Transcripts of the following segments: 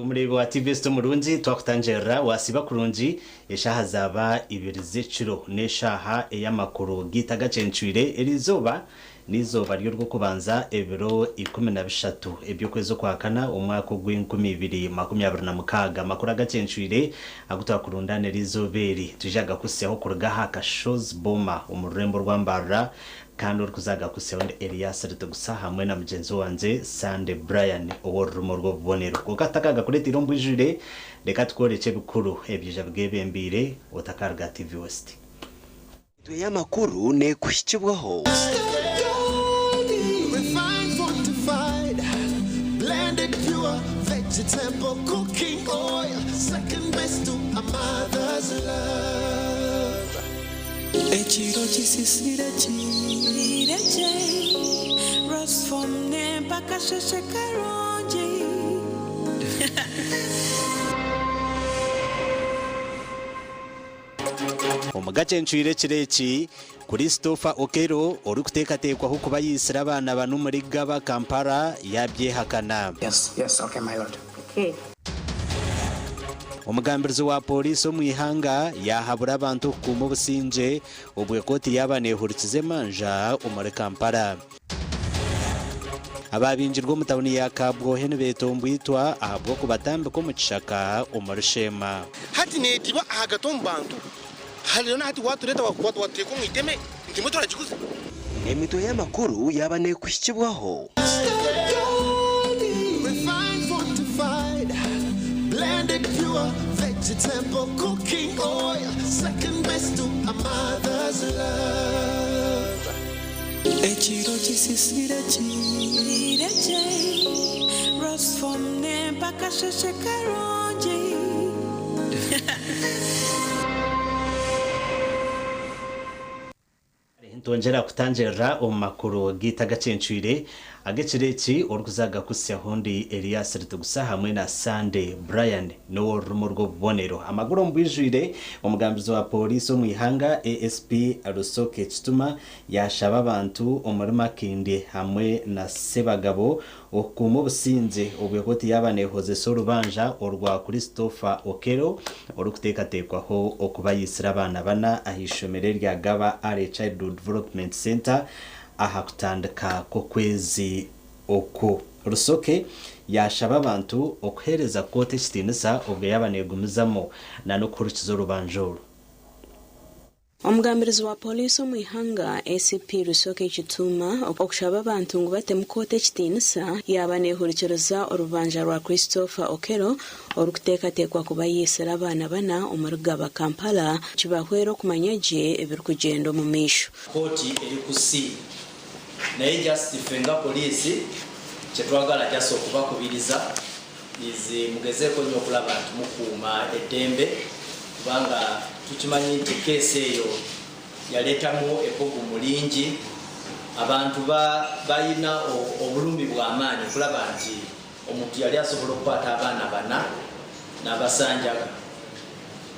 Umurego wa TV Murungi twakutanjera wasiba kurungi eshaha zaba ibiri z'iciro neshaha eyamakuru gita Agacencwire erizoba nizoba ryo rwo kubanza ebiro 13 ebyokwezi kwa kana umwaka gw'2026 makuru Agacencwire agutakurundane rizoberi tujaga kuseho kurugaha ka shows boma umurembo rwambara kandi kuzaga kuseho Elias Rutugusa hamwe na mugenzi wanje Sande Brian oworumo rwo bonero kokatakaga kuri tirombo ijure reka tworeke bikuru ebyija bwebembire otakarga TV West tuya makuru ne kushikibwaho blended pure vegetable cooking oil second best to a mother's love echiro chisisire chireche rose from ne pakasheshe karonji Agacencwire kireki Christopher Okero ori kutekatekwa ho kuba yisira abana banu muri Gaba Kampala yabyehakana. Yes, okay my lord. Okay. Omugambirizi wa polisi omwihanga yahabura abantu kuma businje obwe koti yabanehurikize manja omuri Kampala. Ababinjirwa mu tawuni ya Kabwohe nebetombwitwa ahabwo kubatambe ko mu kishaka omuri Shema. Hati netiba agatombantu halina hati watu leta watu wateko mwiteme ndimo turagikuze emito ya makuru yabane kushikibwaho refined fortified blended pure vegetable cooking oil second best to a mother's love echiro chisisire chireche rose from ne pakasheshe karonji Ntongera kutanjera omakuru gita Agacencwire agekireki orukuzaga kusehondi Elias Rutugusa hamwe na Sande Brian no rumo rwo bonero amaguru mbwijwire omugambirizi wa polisi omwihanga ASP Arusoke Kituma yashaba abantu omurima kindi hamwe na Sebagabo okumu businze obwekoti yabanehoze sorubanja orwa Christopher Okero orukutekatekwaho okuba yisira abana bana ahishomere rya Gaba Child Development Center ahakutandika ko kwezi oko Rusoke yashaba abantu okuhereza kote kitinisa obwe yabanegumizamo na no kurukizo rubanjoro. Omugambirizi wa polisi omwihanga ACP Rusoke Kituma okushaba abantu ngo bate mukote kitinisa yabanehurikiroza orubanja rwa Christopher Okero orukutekatekwa kuba yisira abana bana omuri Gaba Kampala kibahwero kumanyaje ebirukugendo mu misho koti eri kusi naye justifenga polisi kyetwagala jaso kubakubiriza izi mugezeko nnyo okulaba nti mukuuma eddembe kubanga tukimanyi nti keesi eyo yaleetamu epogu mulingi abantu balina obulumi bw'amaanyi okulaba nti omuntu yali asobola okukwata abaana bana n'abasanjaga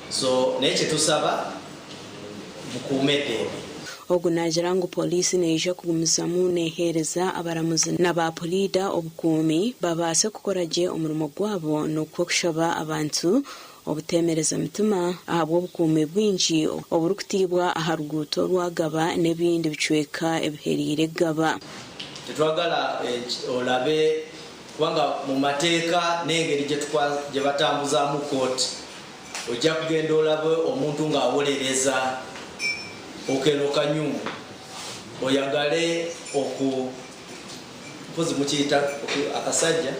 so naye kyetusaba mukuume eddembe ogunagira ngu polisi neija kugumizamu nehereza abaramuzi n'abapolida obukuumi babaase kukoragye omurimo gwabo n'okushaba abantu obutemereza mitima ahabwo obukuumi bwingi oburukutibwa aha ruguuto rwa Gaba n'ebindi bicweka ebiherire Gaba tetwagala olabe kubanga mu mateeka n'engeri gye batambuzamu kooti ojja kugenda olabe omuntu ng'awolereza Okero Kanyumu oyagale mpozi mukiyita akasajja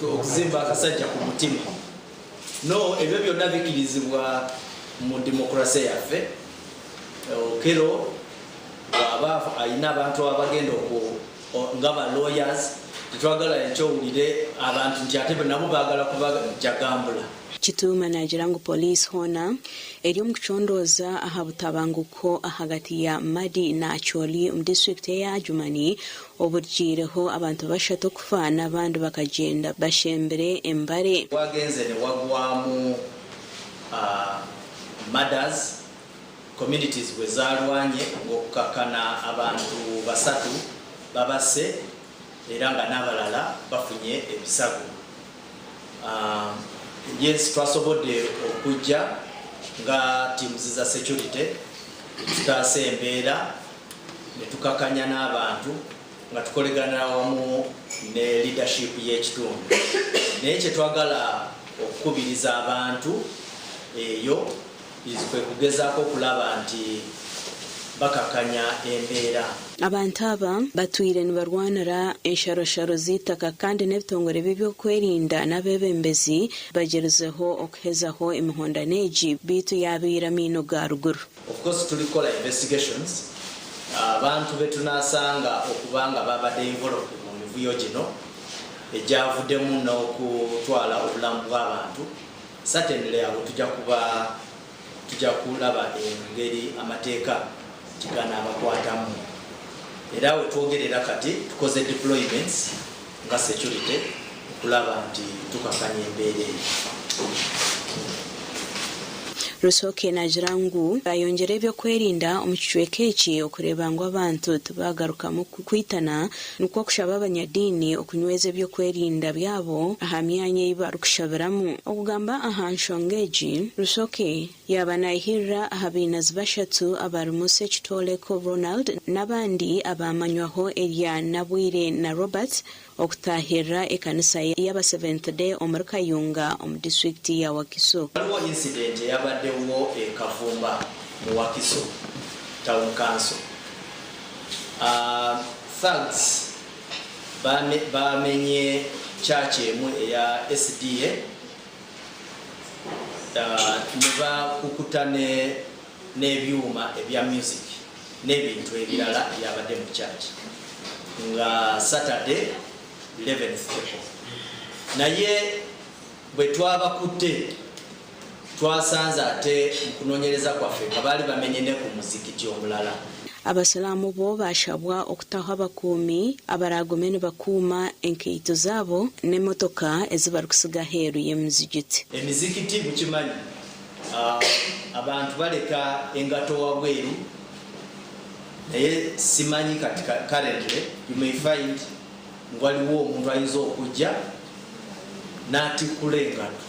okuzimba akasajja ku mutima no ebyo byonna bikirizibwa mu demokrasi yaffe Okero aba ayina abantu abagenda nga ba lawyers tetwagala ekyowulire abantu nti ate nabo baagala kuba jagambula. Kituma nagira ngu police hona eri omu kucondoza aha butabanguko hagati ya Madi na Acholi mu district ya Jumani oburgireho abantu bashatu kufa n'abandi bakagenda bashembere embare. Wagenze ne wagwamu mothers communities bwe zalwanye ng'okukakana abantu basatu babase era nga n'abalala bafunye ebisago. Yes, twasobodde okujja nga teams za security tutaase embeera ne tukakanya n'abantu nga tukolegana wamu ne leadership y'ekitundu. Naye kye twagala okukubiriza abantu eyo kwe kugezaako okulaba nti bakakanya embeera. Abantu aba batwire nibarwanira ensharosharo z'itaka kandi n'ebitongore by'ebyokwerinda n'abebembezi bagerezeho okuhezaho imihonda neegi bitu yabiira mino ga ruguru. Of course tulikola investigations abantu betunasanga okubanga babadde involved mu mivuyo gino ejavuddemu n'okutwala obulamu bw'abantu. Certainly abo tujja kulaba engeri amateeka kigana abakwatamu. Era we twogerera kati tukoze deployments nga security okulaba nti tukakanya embeera eyo. Rusoke nagira ngu bayongera ebyokwerinda omu kicweka eki okureba ngu abantu tebagarukamu kwitana nukwo kushaba abanyadiini okunyweza ebyokwerinda byabo aha myanya ei barikushabiramu. Okugamba aha nshonga egi Rusoke yaba nayihirira aha bainazi bashatu abarimu Sekitoleko Ronald n'abandi abamanywaho erya Nabwire na Robert okutahirira ekanisa y'aba Seventh Day omuri Kayunga omu district ya Wakiso. Waliwo incident yabaddewo Kavumba mu Wakiso town council. Thugs bamenye church emu eya SDA nebakukuta n'ebyuma ebya music n'ebintu ebirala byabadde mu church nga Saturday 11th April. Naye bwe twabakutte twasanze ate mukunoonyereza kwaffe nga baali bamenye ne ku muzikiti omulala. Abasalamu bo bashabwa okutaho abakuumi abaragome ne bakuuma enkeito zaabo n'emmotoka ezibarikusiga heeru y'emizigiti. Emizikiti mukimanyi abantu baleka engato wabweru naye simanyi kati currently you may find waliwo omuntu ayinza okujja n'atikkula engato.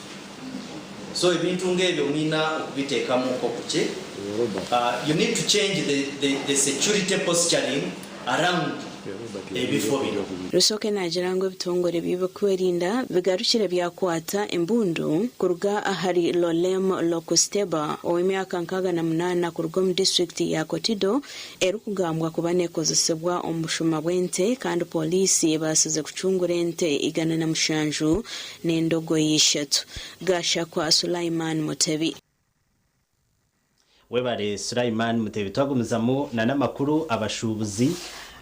So ebintu ng'ebyo mulina okubiteekamuko kuki. You need to change the security posturing around ebifo bino. Rusoke nagira ngu ebitongore by'ebyokwerinda bigarukire byakwata embundu kuruga ahari Lolem Lokusteba ow'emyaka 68 kuruga mu district ya Kotido erikugambwa kuba nekozesebwa omu bushuma bw'ente kandi polisi basize kucungura ente 107 n'endogoyi 3. Gasha kwa Sulaiman Mutebi. Webare Sulaiman Mutebi twagumizamu na namakuru abashubuzi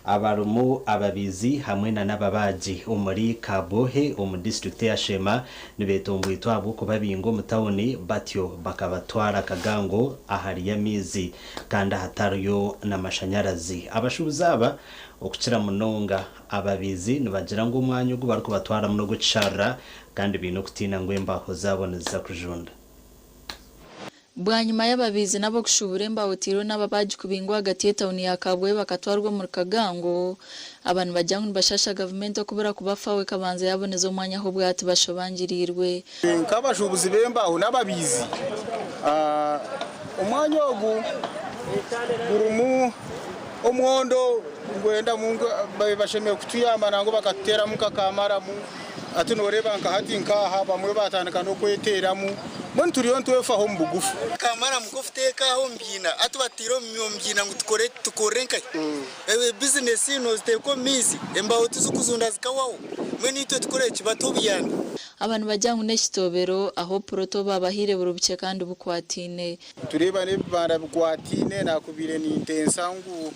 abarumu ababizi hamwe na nababaji omuri Kabohe omu district ya Shema nibetombuye twabo kubabingo mu tawuni batyo bakabatwara kagango ahari ya mizi kandi hatariyo n'amashanyarazi. Abashubuzi aba okukira munonga ababizi nibagira ngo umwanya ugo bariko batwara muno gucara kandi bino kutina ngo embaho zaboneza kujunda. Bwanyuma y'ababizi nabo kushubura embawutiro n'ababaji kubingwa hagati y'etawuni ya Kabwe bakatwarwa mu Kagango. Abantu bajyangu bashasha government okubura kubafawe kabanza yaboneza umwanya ho bwati bashobangirirwe. Nk'abashubuzi b'embaho n'ababizi umwanya ogu gurumu omwondo ngwenda mungu bashemeye kutuyamba nango bakatera mukakamara mu ati noreba nkahati nkaha bamwe batandika no kweteramu Mon turiyo ntwefa ho mbugufu kamara mukofuteka ho mbyina atubatiro mbyina ngo tukorenka business ino ziteko mizi embaho tuzukuzunda zikawaho mwe nitwe tukore kibato biyana. Abantu bajyangu n'ekitobero aho proto babahire burubuke kandi bukwatine tureba ne banda bukwatine nakubire ni intensangu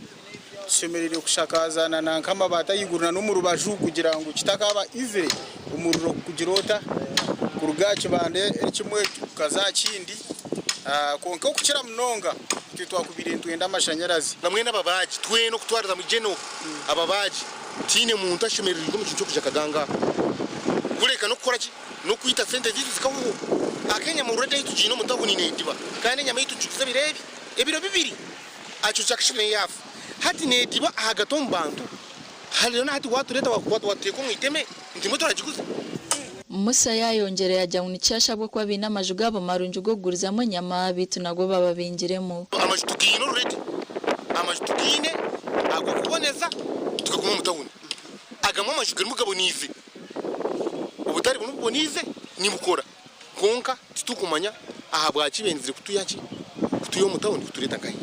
semerere kushakazana na kama batayigurana no mu rubaju kugira ngo kitakaba ive umuriro kugirota kurugaci bande kimwe kaza kindi konka kukira mnonga kitwa kubirindwe ndamashanyarazi namwe n'ababaji tweno kutwariza mu geno ababaji tine muntu ashemerera mu kintu cyo kujaka kureka no gukora no kwita sente zitu zikaho akenya mu rede yitu jino mutahuni nediba kandi nyama yitu cyukiza birebi ebiro bibiri acho chakishine yafu hati nediba agatombantu halina hati watu leta watu wateko mwiteme ndimo turagikuza Musa yayongereye ajya mu cyasha bwo kwa bina majuga bo marunju go gurizamo nyama bitu nago baba bingiremo amajutukino rede amajutukine ago kuboneza tukaguma mutahuni agamo amajuga mugabo nize ubutari bunubonize nimukora konka titukumanya aha bwakibenzire kutuyo mutahuni kutureta kai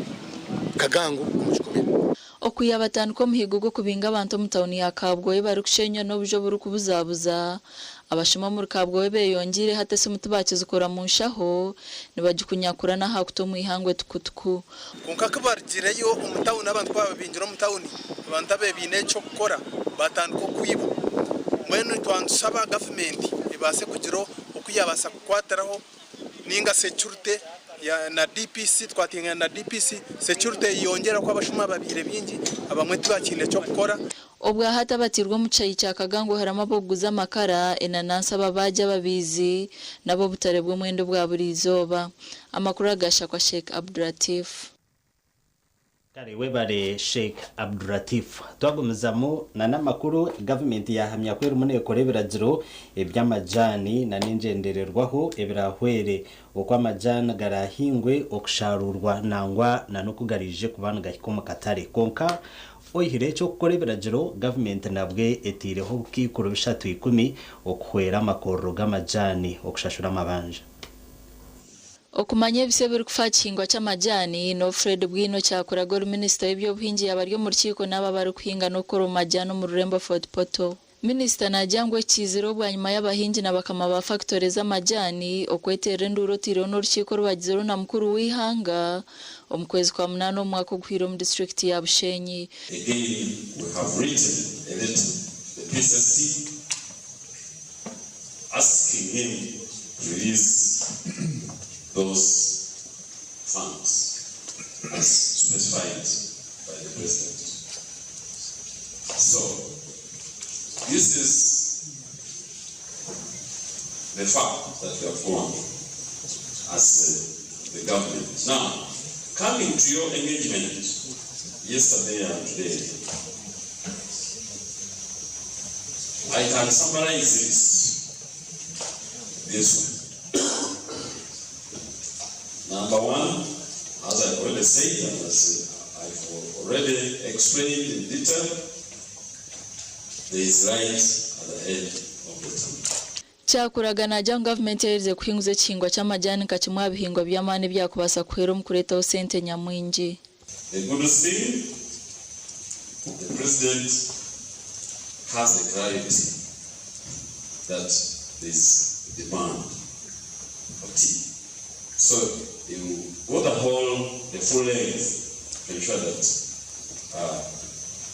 kagango umuchikomera okuya batanu ko muhigo go kubinga abantu mutahuni yakabwoye bari kushenya no bujo buri kubuzabuza abashima muri kabwoye beyongire hatese mutubakiza ukora mu nshaho nibagikunyakura na hakuto mu ihangwe tukutuku konka kabargireyo umutahuni abantu babinjira mutahuni abantu abebine cyo gukora batanu ko kwiba mwene twansaba government ibase kugiro okuyabasa kukwataraho ninga security ya na DPC twatinga na DPC security yongera kwa bashuma babire bingi abamwe tubakinde cyo gukora obwa hata batirwa mu cyayi cyakagango harama boguza makara enanansa babajya babizi nabo butarebwe mwendo bwa burizoba amakuru agasha kwa Sheikh Abdulatif Kare webare Sheikh Abdulatif twagumuzamo na namakuru government yahamya kwera umuneko reberagiro ebyamajani na ninjendererwaho ebirahwere uko amajana garahingwe okusharurwa nangwa na nokugarije kubana gahikoma katare konka oyihire cyo koreberagiro government nabwe etireho kikuru bishatu 10 okuhwera makorro gamajani okushashura amabanja okumanye bisebere kufakingwa cy'amajani no Fred Bwino cyakora gol minister y'ibyo buhingi yabaryo mu rukiko naba bari kuhinga no koro majano mu Rurembo Fort Poto minister najangwe kiziro bwa nyuma y'abahingi nabakama ba factories amajani okwetera nduro tiro no rukiko rwagizero na mukuru wihanga omkwezi kwa 8 mwaka gwiro mu district ya Bushenyi. Again, we have written a letter to the PSC asking him to release those funds as specified by the President. So, this is the fact that we have gone as the government. Now, coming to your engagement yesterday and today, I can summarize this way. Number one, as I already said and as I've already explained in detail, there is right at the head of the town. Cyakuraga na jang government yarize kuhinguze kingwa cy'amajani kachimwa bihingwa by'amani byakubasa kwero mu kureta sente nyamwingi. The good thing, the president has a clarity that there is demand for tea. So you go the full length to ensure that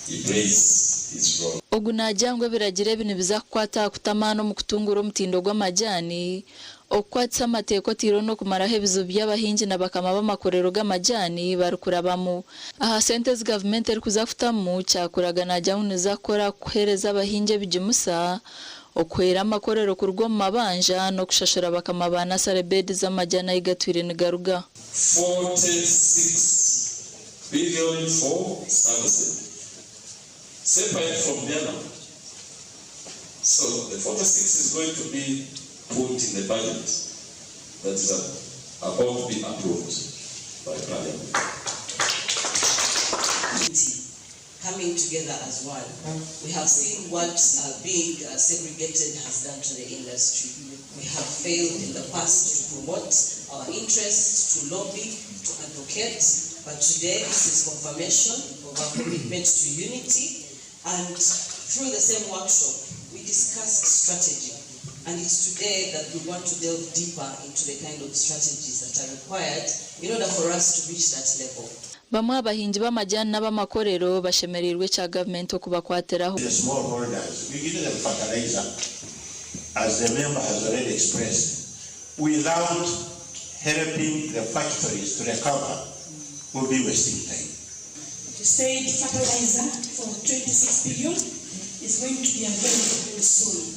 he plays his role. Ogunajangwe biragire bintu bizakwata kutamano mu kutungura umutindo gw'amajani okwatsa amateko tiro no kumara hebizo by'abahingi nabakama bamakorero g'amajani barukurabamo aha sentes government eri kuzafutamu cyakuraga najyangu zakora kuhereza abahinge bijimusa okwera amakorero kurwo mu mabanja no kushashura bakama bana sarebed z'amajana igatwire nigaruga 46 billion for services separate from the other. So the 46 is going to be put in the budget that is about to be approved by Parliament. Coming together as one. We have seen what being segregated has done to the industry. We have failed in the past to promote our interests, to lobby, to advocate, but today this is confirmation of our commitment to unity. And through the same workshop, we discussed strategy. And it's today that we want to delve deeper into the kind of strategies that are required in order for us to reach that level. bamwe abahinzi b'amajyani n'abamakorero bashemerirwe cya gavumenti kubakwatiraho. The smallholders, we give them fertilizer, as the member has already expressed, without helping the factories to recover, will be wasting time. The said fertilizer for 26 billion is going to be available very soon.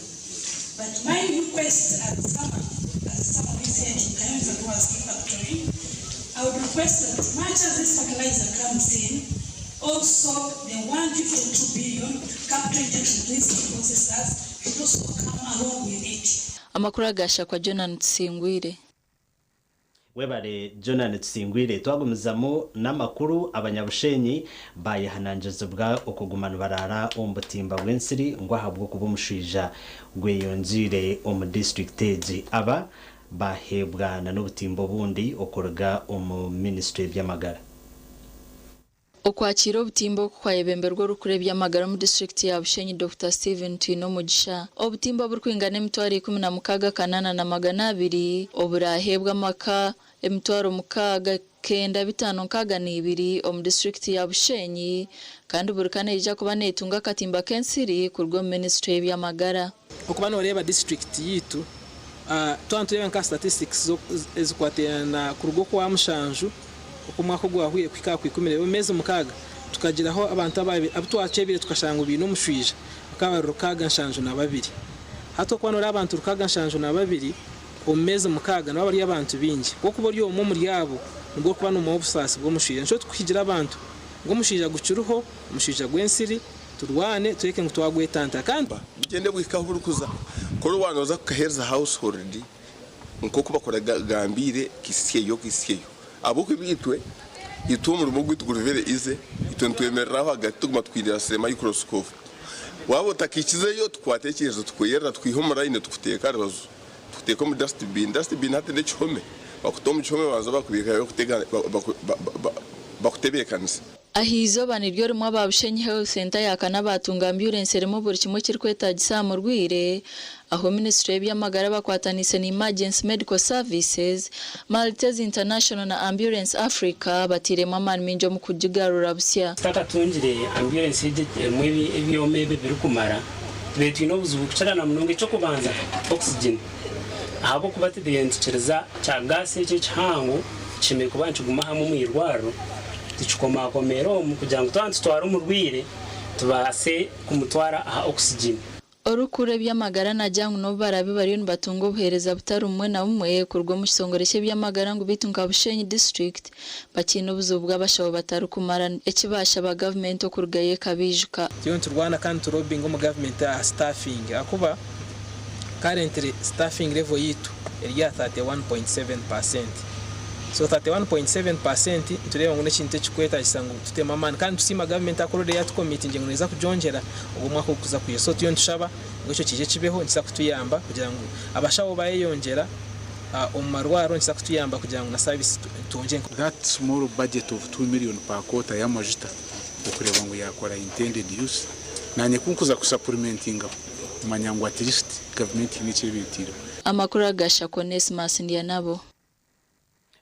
But my request as someone is here in Kayonza Tea Factory, I would request that as much as this fertilizer comes in, also the 152 billion capital injection principal processors should also come along with it. Amakuru agasha kwa Jonathan Tsingwire. Webare Jonathan Tsingwire twagumizamo n'amakuru abanyabushenyi bayihanangiza bwa okugumana barara ombutimba bw'ensiri ngo ahabwo kubumushija gweyonzire omu district age aba bahebwana n'obutimbo bundi okoroga omu ministry by'amagara. Okwakira obutimbo kwayebemberwa rukure by'amagara mu district ya Bushenyi Dr. Steven Tino Mugisha. Obutimbo burkwingana emitwaro 16,200 oburahebwa maka emitwaro 6,952 omu district ya Bushenyi kandi burikana ija kuba netunga katimba kensiri kurwo ministry by'amagara. Okubana oreba district yitu twantureba nka statistics ezikwatena kurwo kwa mushanju okumwako gwahuye kwika kwikumire bemeze mukaga tukagiraho abantu abutwacebire tukashanga ubintu umushwije akaba rukaga nshanju na babiri hato kwano abantu rukaga nshanju na babiri omeze mukaga nabo bari abantu bingi kuko bori omwe muri yabo ngo kubana mu obusasi bwo mushije nco tukigira abantu ngo mushije gucuruho mushije gwensiri turwane tureke ngo twagwetanta kandi bigende bwikaho burukuza koro wanoza kuhereza household nko kubakora gambire kisiyo abuko bitwe itumura umugwito guruvere ize itwentuemereraho hagati tuguma twirira sema microscope wabo takikizeyo twatekerezo twiyera twihomora ine tukuteka rabazo tuteka mu dustbin hatende chome bakutoma chome baza bakubika yo kutega bakutebekanisa ahizo baniryo rimwe ababushenyi health center yakana batunga ambulance remo buri kimwe kirkwetagisa mu rwire aho ministry by'amagara bakwatanise ni emergency medical services Maltese International na Ambulance Africa batiremo amanminjo mu kujigarura busya takatungire ambulance mwebi ebyomebe birukumara betu inobuzu kucarana munonge cyo kubanza oxygen ahabo kubatidyencereza cya gas cyo cyango chime kubancu gumahamu mwirwaro tuchikomakomero mu kugira ngo twara umurwire tubase kumutwara aha oxygen orukure by'amagara najyangu no barabi bari batungo buhereza butari umwe na umwe kurwo mu kisongoreshe by'amagara ngo bitunga Bushenyi district bakino buzubwa bashaho batari kumara ekibasha ba government okurugaye kabijuka cyo turwana kandi turobing mu government staffing akuba currently staffing level yitu eri ya 31.7%. So 31.7% tureba ngo nekintu kikweta kisango tutema man kandi tusima government akorode yatu committee ngengo neza kujonjera ubwo mwako kuza kuyo so tuyo ntushaba ngo cyo kije kibeho nisa kutuyamba kugira ngo abashaho bayeyongera omarwaro nisa kutuyamba kugira ngo na service tuonje. That small budget of 2 million per quarter ya majita okureba ngo yakora intended use nanye kunkuza kusupplementinga manyango at least government n'ikibitiro amakuru agasha Onesmus Ndianabo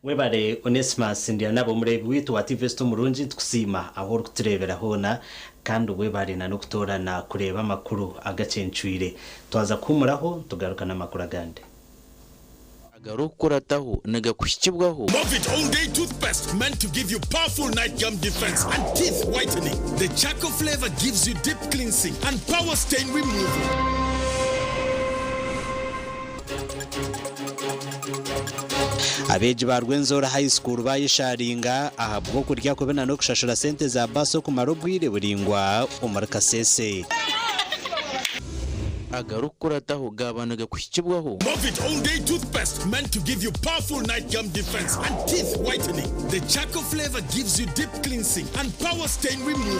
webare Onesmus Ndianabo murebi witu wa TV sto murunji tukusima aho kuturebera hona kandi webare na nokutora na kureba makuru Agacencwire twaza kumuraho tugaruka na makuru agande garukurataho nagakushikibwaho Movit All Day Toothpaste meant to give you powerful night gum defense and teeth whitening. The charcoal flavor gives you deep cleansing and power stain removal. abeji ba Rwenzora High School bayisharinga ahabwo kurya kubena no kushashura sente za baso ku marobwire buringwa umarkasese agarukurataho gabanaga kushikibwaho Movit All Day Toothpaste meant to give you powerful night gum defense and teeth whitening. The charcoal flavor gives you deep cleansing and power stain removal.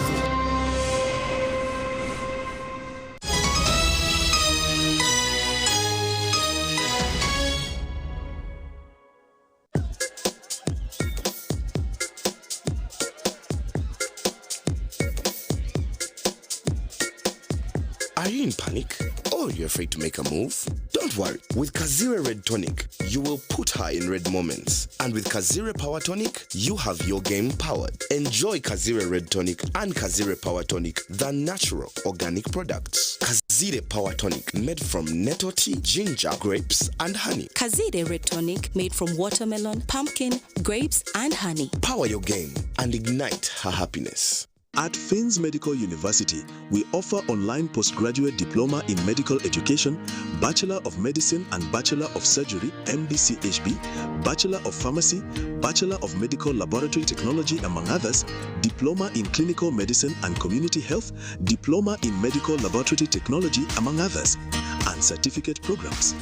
Are you in panic? Oh Or you're afraid to make a move? Don't worry. With Kazire Red Tonic, you will put her in red moments. And with Kazire Power Tonic, you have your game powered. Enjoy Kazire Red Tonic and Kazire Power Tonic, the natural organic products. Kazire Power Tonic, made from nettle tea, ginger, grapes, and honey. Kazire Red Tonic, made from watermelon, pumpkin, grapes, and honey. Power your game and ignite her happiness. At Fins Medical University, we offer online postgraduate diploma in medical education, Bachelor of Medicine and Bachelor of Surgery, MDCHB, Bachelor of Pharmacy, Bachelor of Medical Laboratory Technology, among others, Diploma in Clinical Medicine and Community Health, Diploma in Medical Laboratory Technology, among others, and certificate programs.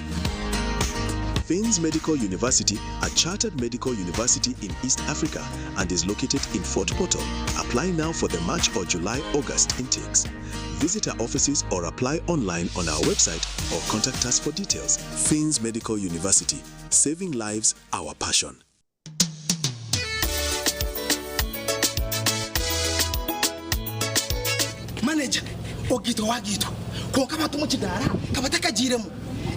Fins Medical University, a chartered medical university in East Africa and is located in Fort Portal. Apply now for the March or July-August intakes. Visit our offices or apply online on our website or contact us for details. Fins Medical University, saving lives, our passion. Manager, ogito wagito. Kwa kama tumuchidara, kabataka jiremu.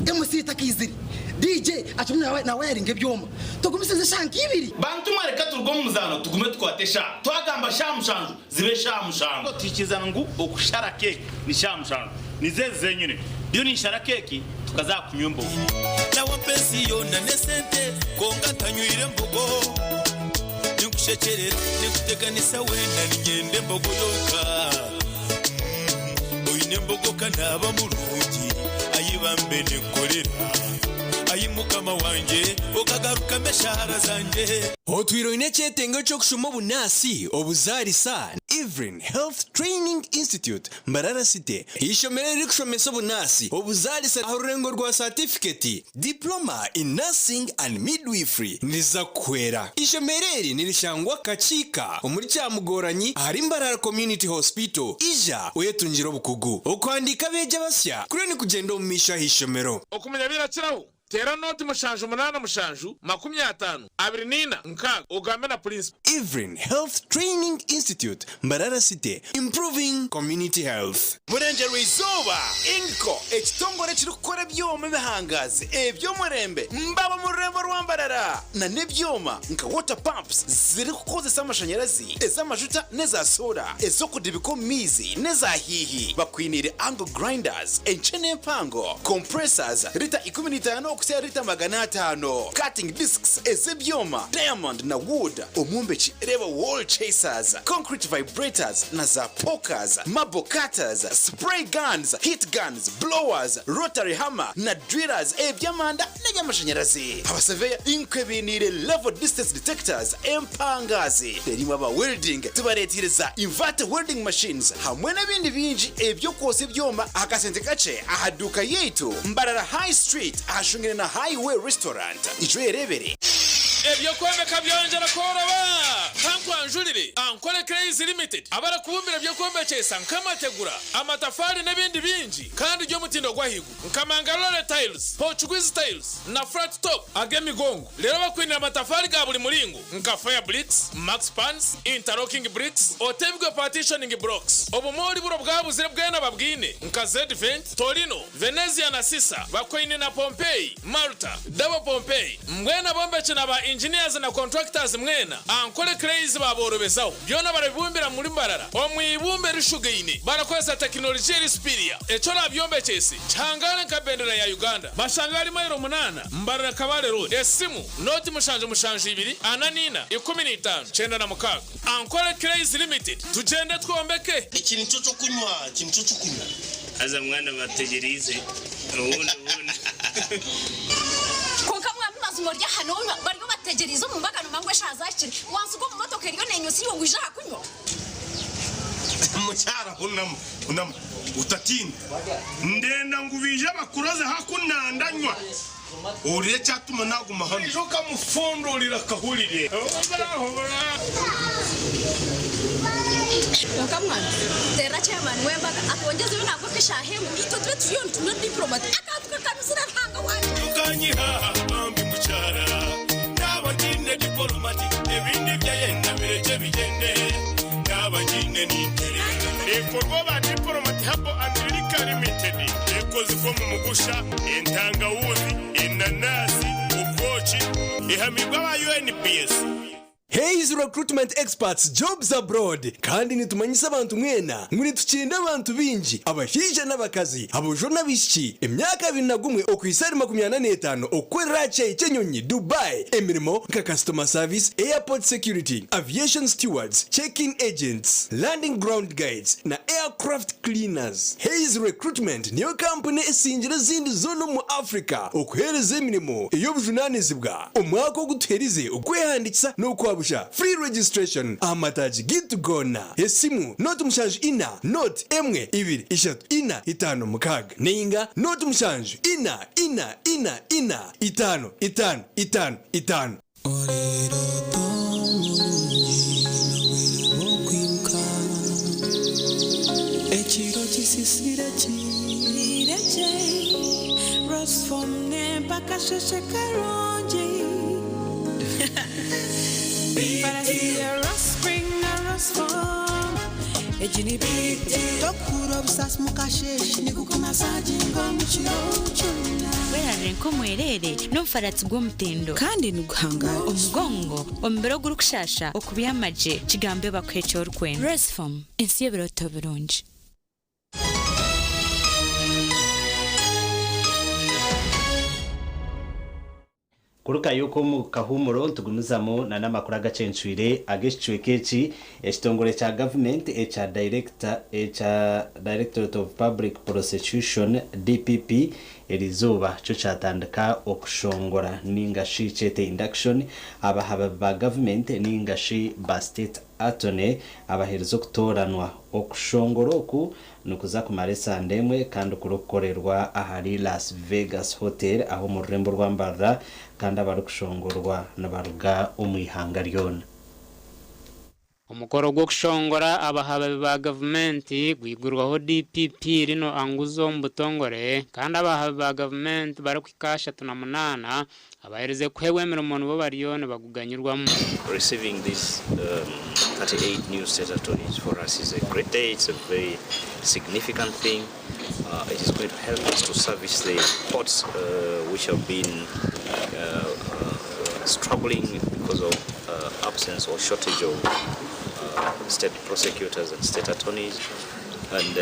MC takiziri. DJ atumwe na wearing ebyoma tugumisize shanki ibiri bantu mwareka turwo muzano tugume twatesha twagamba shamushanju zibe shamushanju tikizana ngu okushara keke ni shamushanju nizeze nyine byo ni shara keke tukazakunyumba na wapenzi yona nesente konga tanywire mbogo nikushekerera nikuteganisa wenda nigende mbogo yoka oyine mbogo kanaba mulungi ayibambe nekorera ayimukama wanje okagaruka meshara zanje otwiro inecyetengo cyo kushuma bunasi obuzarisa Ivrin Health Training Institute Mbarara City ishomere rikushomesa bunasi obuzarisa arurengo rwa certificate diploma in nursing and midwifery niza kwera ishomereri nirishangwa kachika umuri cyamugoranyi hari Mbarara Community Hospital ija oyetunjiro bukugu okwandika beje basya kuri ni kugenda umisha hishomero okumenya birakiraho tera noti mushanju munana mushanju 50 abrinina nkaga ugambe na principal. Ivrin Health Training Institute Mbarara City, improving community health. Murengero izuba inko ekitongore kiri gukora byoma bihangaze ebyo murembe mbaba murembo rwambarara na nebyoma nka water pumps ziri kukozesa amashanyarazi ezamajuta neza soda ezo kudibiko mizi neza hihi bakwinire angle grinders enchene mpango compressors rita 15 okusia rita 500 cutting discs ezebyoma diamond na wood omumbechi reba wall chasers concrete vibrators na za pokers marble cutters spray guns heat guns blowers rotary hammer na drillers ebyamanda n'amashanyarazi abaseveya inkebinire level distance detectors empangazi erimo aba welding tubaretireza inverter welding machines hamwe n'ibindi binji ebyo kose byoma akasente kace ahaduka yetu Mbarara High Street ahashungire na Highway Restaurant ijo yerebere ebyo kwemeka byongera koroba kankwanjurire ankore crazy limited abara kubumbira byo kombekesa nkamategura amatafari n'ibindi binji kandi ryo mutindo gwahigu nkamangalore tiles Portuguese tiles na flat top agemigongo rero bakwinira amatafari ga buri muringo nka fire bricks max pans interlocking bricks otebwe partitioning blocks obumori buro bwabuzire bwena babwine nka Z-Vent Torino Venezia na Sisa bakwinira na Pompeii Malta double Pompeii mwena bombeche na ba engineers na contractors mwena ankole crazy baborobezaho byona barabibumbira muri Mbarara omwibumbe rishugeine barakwesa technology rispiria eco nabyombecyese cyangane kabendera ya Uganda bashangari mayiro 8 Mbarara Kabale road esimu noti mushanje 2 ananina 15 cyenda na mukaga ankole crazy limited tugende twombeke ikintu cyo kunywa aza mwana bategerize ubundi konka mwamumaze umurya hano bari bategeriza mu mbagano mangwe shazakiri wansuko mu motoka iriyo nenyusi yo ngwija hakunywa mucyara unam utatinda ndenda ngubije bakuroze hakunandanywa uriye cyatuma naguma hano joka mufundurira kahurire Kamwana tera chairman wembaga akongeze binako kishahemu itotwe tuyon tuno diplomat akatuka kanusira hanga wanje ukanyiha ambi mucyara n'abagine diplomatic ebindi byayenda bireje bigende n'abagine n'intere ekorwa ba diplomat habo America limited zikozwe mu mugusha entangawuzi inanasi ukochi ihamibwa ba UNPS. Hayes Recruitment Experts Jobs Abroad kandi nitumanyisa abantu mwena nguri tukinda abantu binji abashije n'abakazi abojo nabishiki emyaka 21 okwisari 85 okwera cyenyonyi Dubai emirimo nka customer service, airport security, aviation stewards, check-in agents, landing ground guides na aircraft cleaners. Hayes Recruitment niyo company esingira zindi zono mu Africa okuhereza emirimo iyo bujunanizibwa omwaka oguterize okwehandikisa no busha free registration amataji gitu gona esimu not mushanju ina not emwe ibiri ishatu ina itano mukaga neinga not mushanju ina itano Echiro chisisire chireche Rose from ne bakasheshe karonje Para see a rose spring, a rose fall. Ejini biti tokuro bisas mukasheshi nikukoma sajingo muchirochuna. Wera renko mwerere n'ubufaratsi bw'umutendo kandi nuguhanga umugongo ombero gurukushasha okubiyamaje kigambe bakwecho rwema. Rose form insiye biroto birunji. kuruka yuko mu kahumuro tugunuzamo na namakuru agacencwire agishwe kechi ekitongole cha government echa Directorate of Public Prosecution DPP elizuba cyo cyatandika okushongora ningashi chete induction abahaba ba government ningashi ba state attorney abaherezo kutoranwa okushongoroku nukuza kumaresa ndemwe kandi kurokorerwa ahari Las Vegas Hotel aho mu Rembo rwambara kandi abari kushongorwa nabaruga umwihanga ryona. Umukoro gwo kushongora abahaba ba government gwigurwaho DPP rino anguzo mbutongore kandi abahaba ba government bari kwikasha 8 abahereze kwewemera umuntu bo bariyone baguganyirwamo. Receiving this 38 new state attorneys for us is a great day. It's a very significant thing. It is going to help us to service the courts which have been struggling because of absence or shortage of state prosecutors and state attorneys, and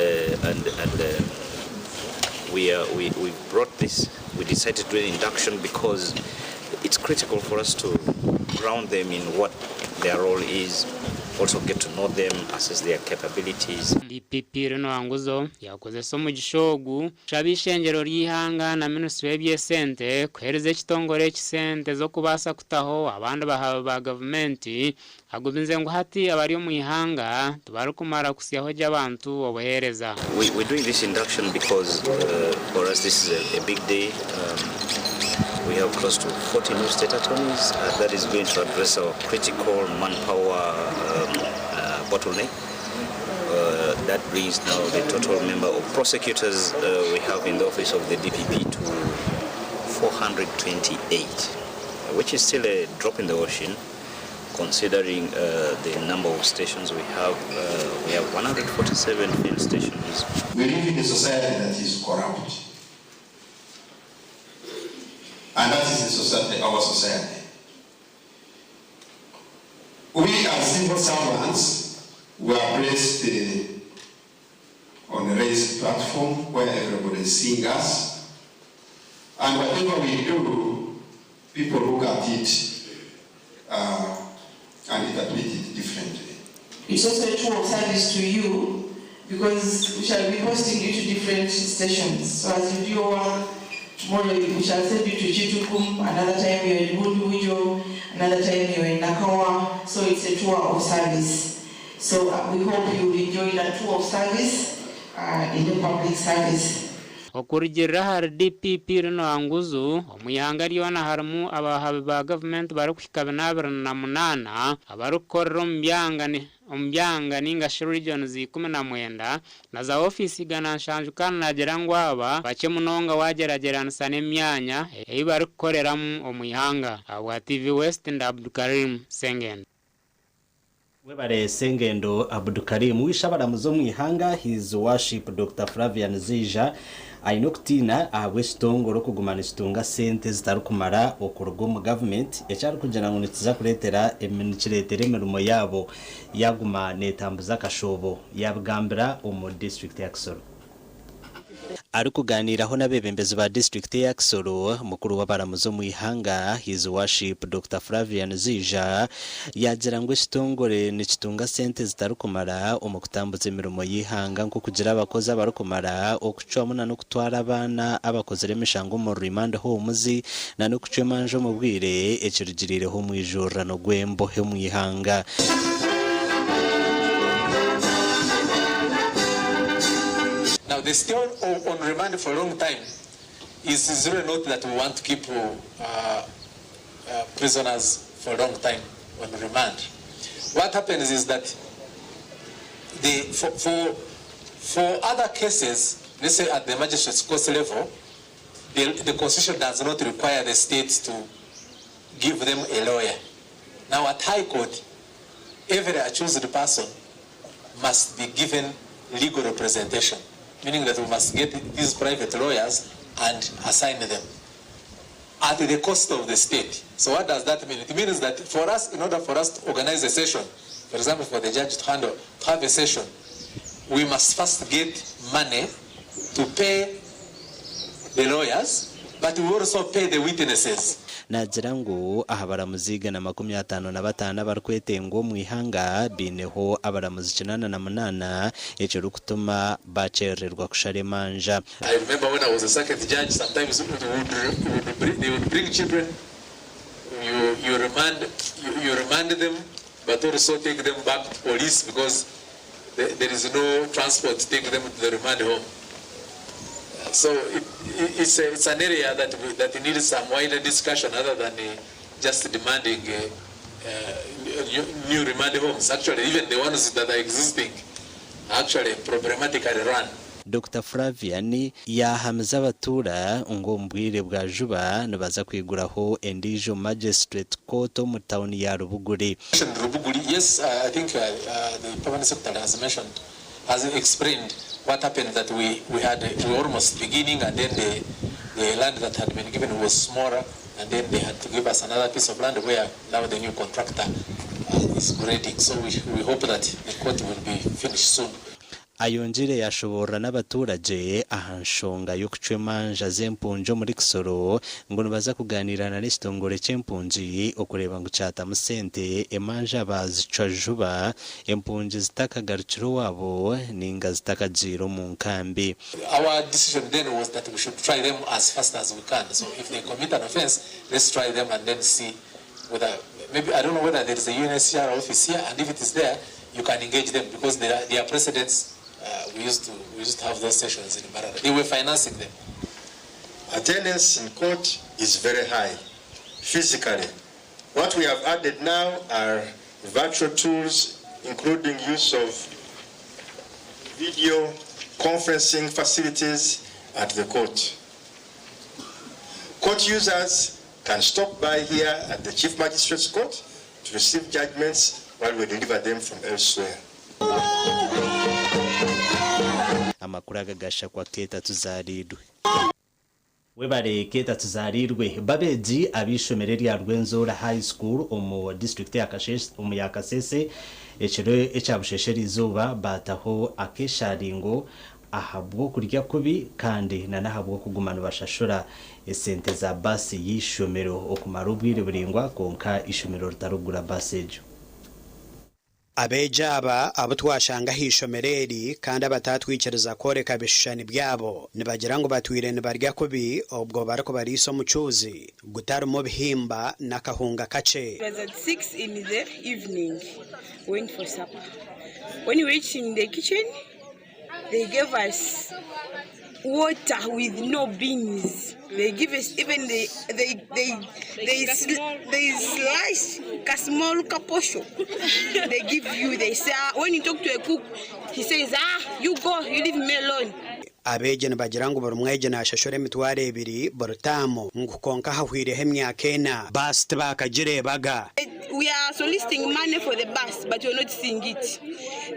we brought this. We decided to do an induction because it's critical for us to ground them in what their role is, also get to know them, assess their capabilities. DPP rino anguzo yakoze somo gishogu shabishengero ryihanga na Ministry y'Ebyesente kwereze kitongore kisente zo kubasa kutaho abandi bahaba ba government agubinze ngo hati abari mu ihanga tubarukumara kusiyaho y'abantu obohereza. We're doing this induction because for us this is a big day. We have close to 40 new state attorneys that is going to address our critical manpower bottleneck. That brings now the total number of prosecutors we have in the office of the DPP to 428, which is still a drop in the ocean considering the number of stations we have. We have 147 field stations. We live in a society that is corrupt. And that is the society, our society. We as civil servants were placed on a raised platform where everybody is seeing us. And whatever we do, people look at it and interpret it differently. It's also a tool of service to you because we shall be posting you to different stations. So as you do your work, tomorrow we shall send you to Chitukum, another time you're in Bundujo, another time you're in Nakawa. So it's a tour of service. So we hope you will enjoy that tour of service in the public service. Okurigirira har DPP rino anguzu omuyanga ryona harmu abahaba ba government bari kwikaba na munana abarukorera ombyanga ninga region zi 19 na za office gana nshanju kana nagerangwa aba bache munonga wagerageranisa myanya bari gukoreramu omuyanga awa TV West and Abdukarim Sengen. Webare Sengendo Abdukarim wishabara muzo mwihanga His Worship Dr. Flavian Zija aino kutina abwestongoro kugumana istunga sente zitarukumara okurugo mu government ecyari kugira ngo nitiza kuretera eminikiretere emirimo yabo yaguma netambuza kashobo yabgambira mu district ya Kisoro. Ari kuganiraho n'abebembezi ba district ya Kisoro mukuru w'abaramuzo mu ihanga his worship Dr. Flavian Zija yagira ngo isitongore nikitunga sente zitarukumara umukutambuza imirimo y'ihanga nko kugira abakozi abarukumara okucwamuna no kutwara abana abakozi remishango mu remand homuzi na no kucemanje mu bwire ekirigirireho mu ijoro no gwembo he mu ihanga. Now, they stay on remand for a long time. It's really not that we want to keep prisoners for a long time on remand. What happens is that for other cases, let's say at the magistrate's court level, the constitution does not require the state to give them a lawyer. Now, at High Court, every accused person must be given legal representation, meaning that we must get these private lawyers and assign them at the cost of the state. So what does that mean? It means that for us, in order for us to organize a session, for example, for the judge to have a session, we must first get money to pay the lawyers, but we also pay the witnesses. Nagira ngo ahabaramuziga na 55 barkwetengo mu ihanga bineho abaramuzi 98 ecyo kutuma bacererwa kusharemanja. I remember when I was a second judge, sometimes they would bring children, you remand them, but also take them back to police because there is no transport to take them to the remand home. So it's an area that needs some wider discussion other than just demanding new remand homes. Actually, even the ones that are existing are actually problematically run. Dr. Flavian yahamza abatura ngo mbwire bwa juba nabaza kwiguraho Endijo Magistrate Court mu town ya Rubuguri. Yes, I think the permanent secretary has explained what happened, that we were almost beginning, and then the land that had been given was smaller, and then they had to give us another piece of land where now the new contractor is grading. So we hope that the court will be finished soon. Ayonjire yashobora n'abaturage ahanshonga yo kucemanja zempunjo muri Kisoro ngo nabaza kuganira na Restongore cyempunji okureba ngo cyata musente emanja bazicajuba empunji zitakagarukiro wabo ninga zitakajiro mu nkambi. Our decision then was that we should try them as fast as we can. So if they commit an offense, let's try them and then see whether, maybe I don't know whether there is a UNHCR office here, and if it is there, you can engage them because there are precedents. We used to have those sessions in Barada. They were financing them. Attendance in court is very high, physically. What we have added now are virtual tools, including use of video conferencing facilities at the court. Court users can stop by here at the Chief Magistrate's Court to receive judgments while we deliver them from elsewhere. Amakuru agagasha kwa keta tuzaridwe webare keta tuzarirwe babeji abishomereri ya Rwenzora High School mu district ya Kasheshe ya Kasese ekiro echabushesheri izuba bataho akesharingo ahabwo kurya kubi kandi nanahabwo kugumana bashashura esente za basi yishomero okumara ubwire buringwa konka ishomero rutarugura basejo. Abejaba abo twashanga hishomereri kandi abatatwikiriza koreka bishishani byabo nibagira ngo batwire nibarya kubi obwo barako bariso mucuzi gutarimo bihimba nakahunga kace. It was at 6 in the evening, went for supper. When we reached in the kitchen, they gave us water with no beans. They give us even they slice a small caposho. They give you. They say when you talk to a cook, he says, you go, you leave me alone. Abejene bagira ngo barumweje na shashore mitware ebiri borutamo ngukonka hahwire hemya kena bast bakagire baga. we are soliciting money for the bus, but you're not seeing it.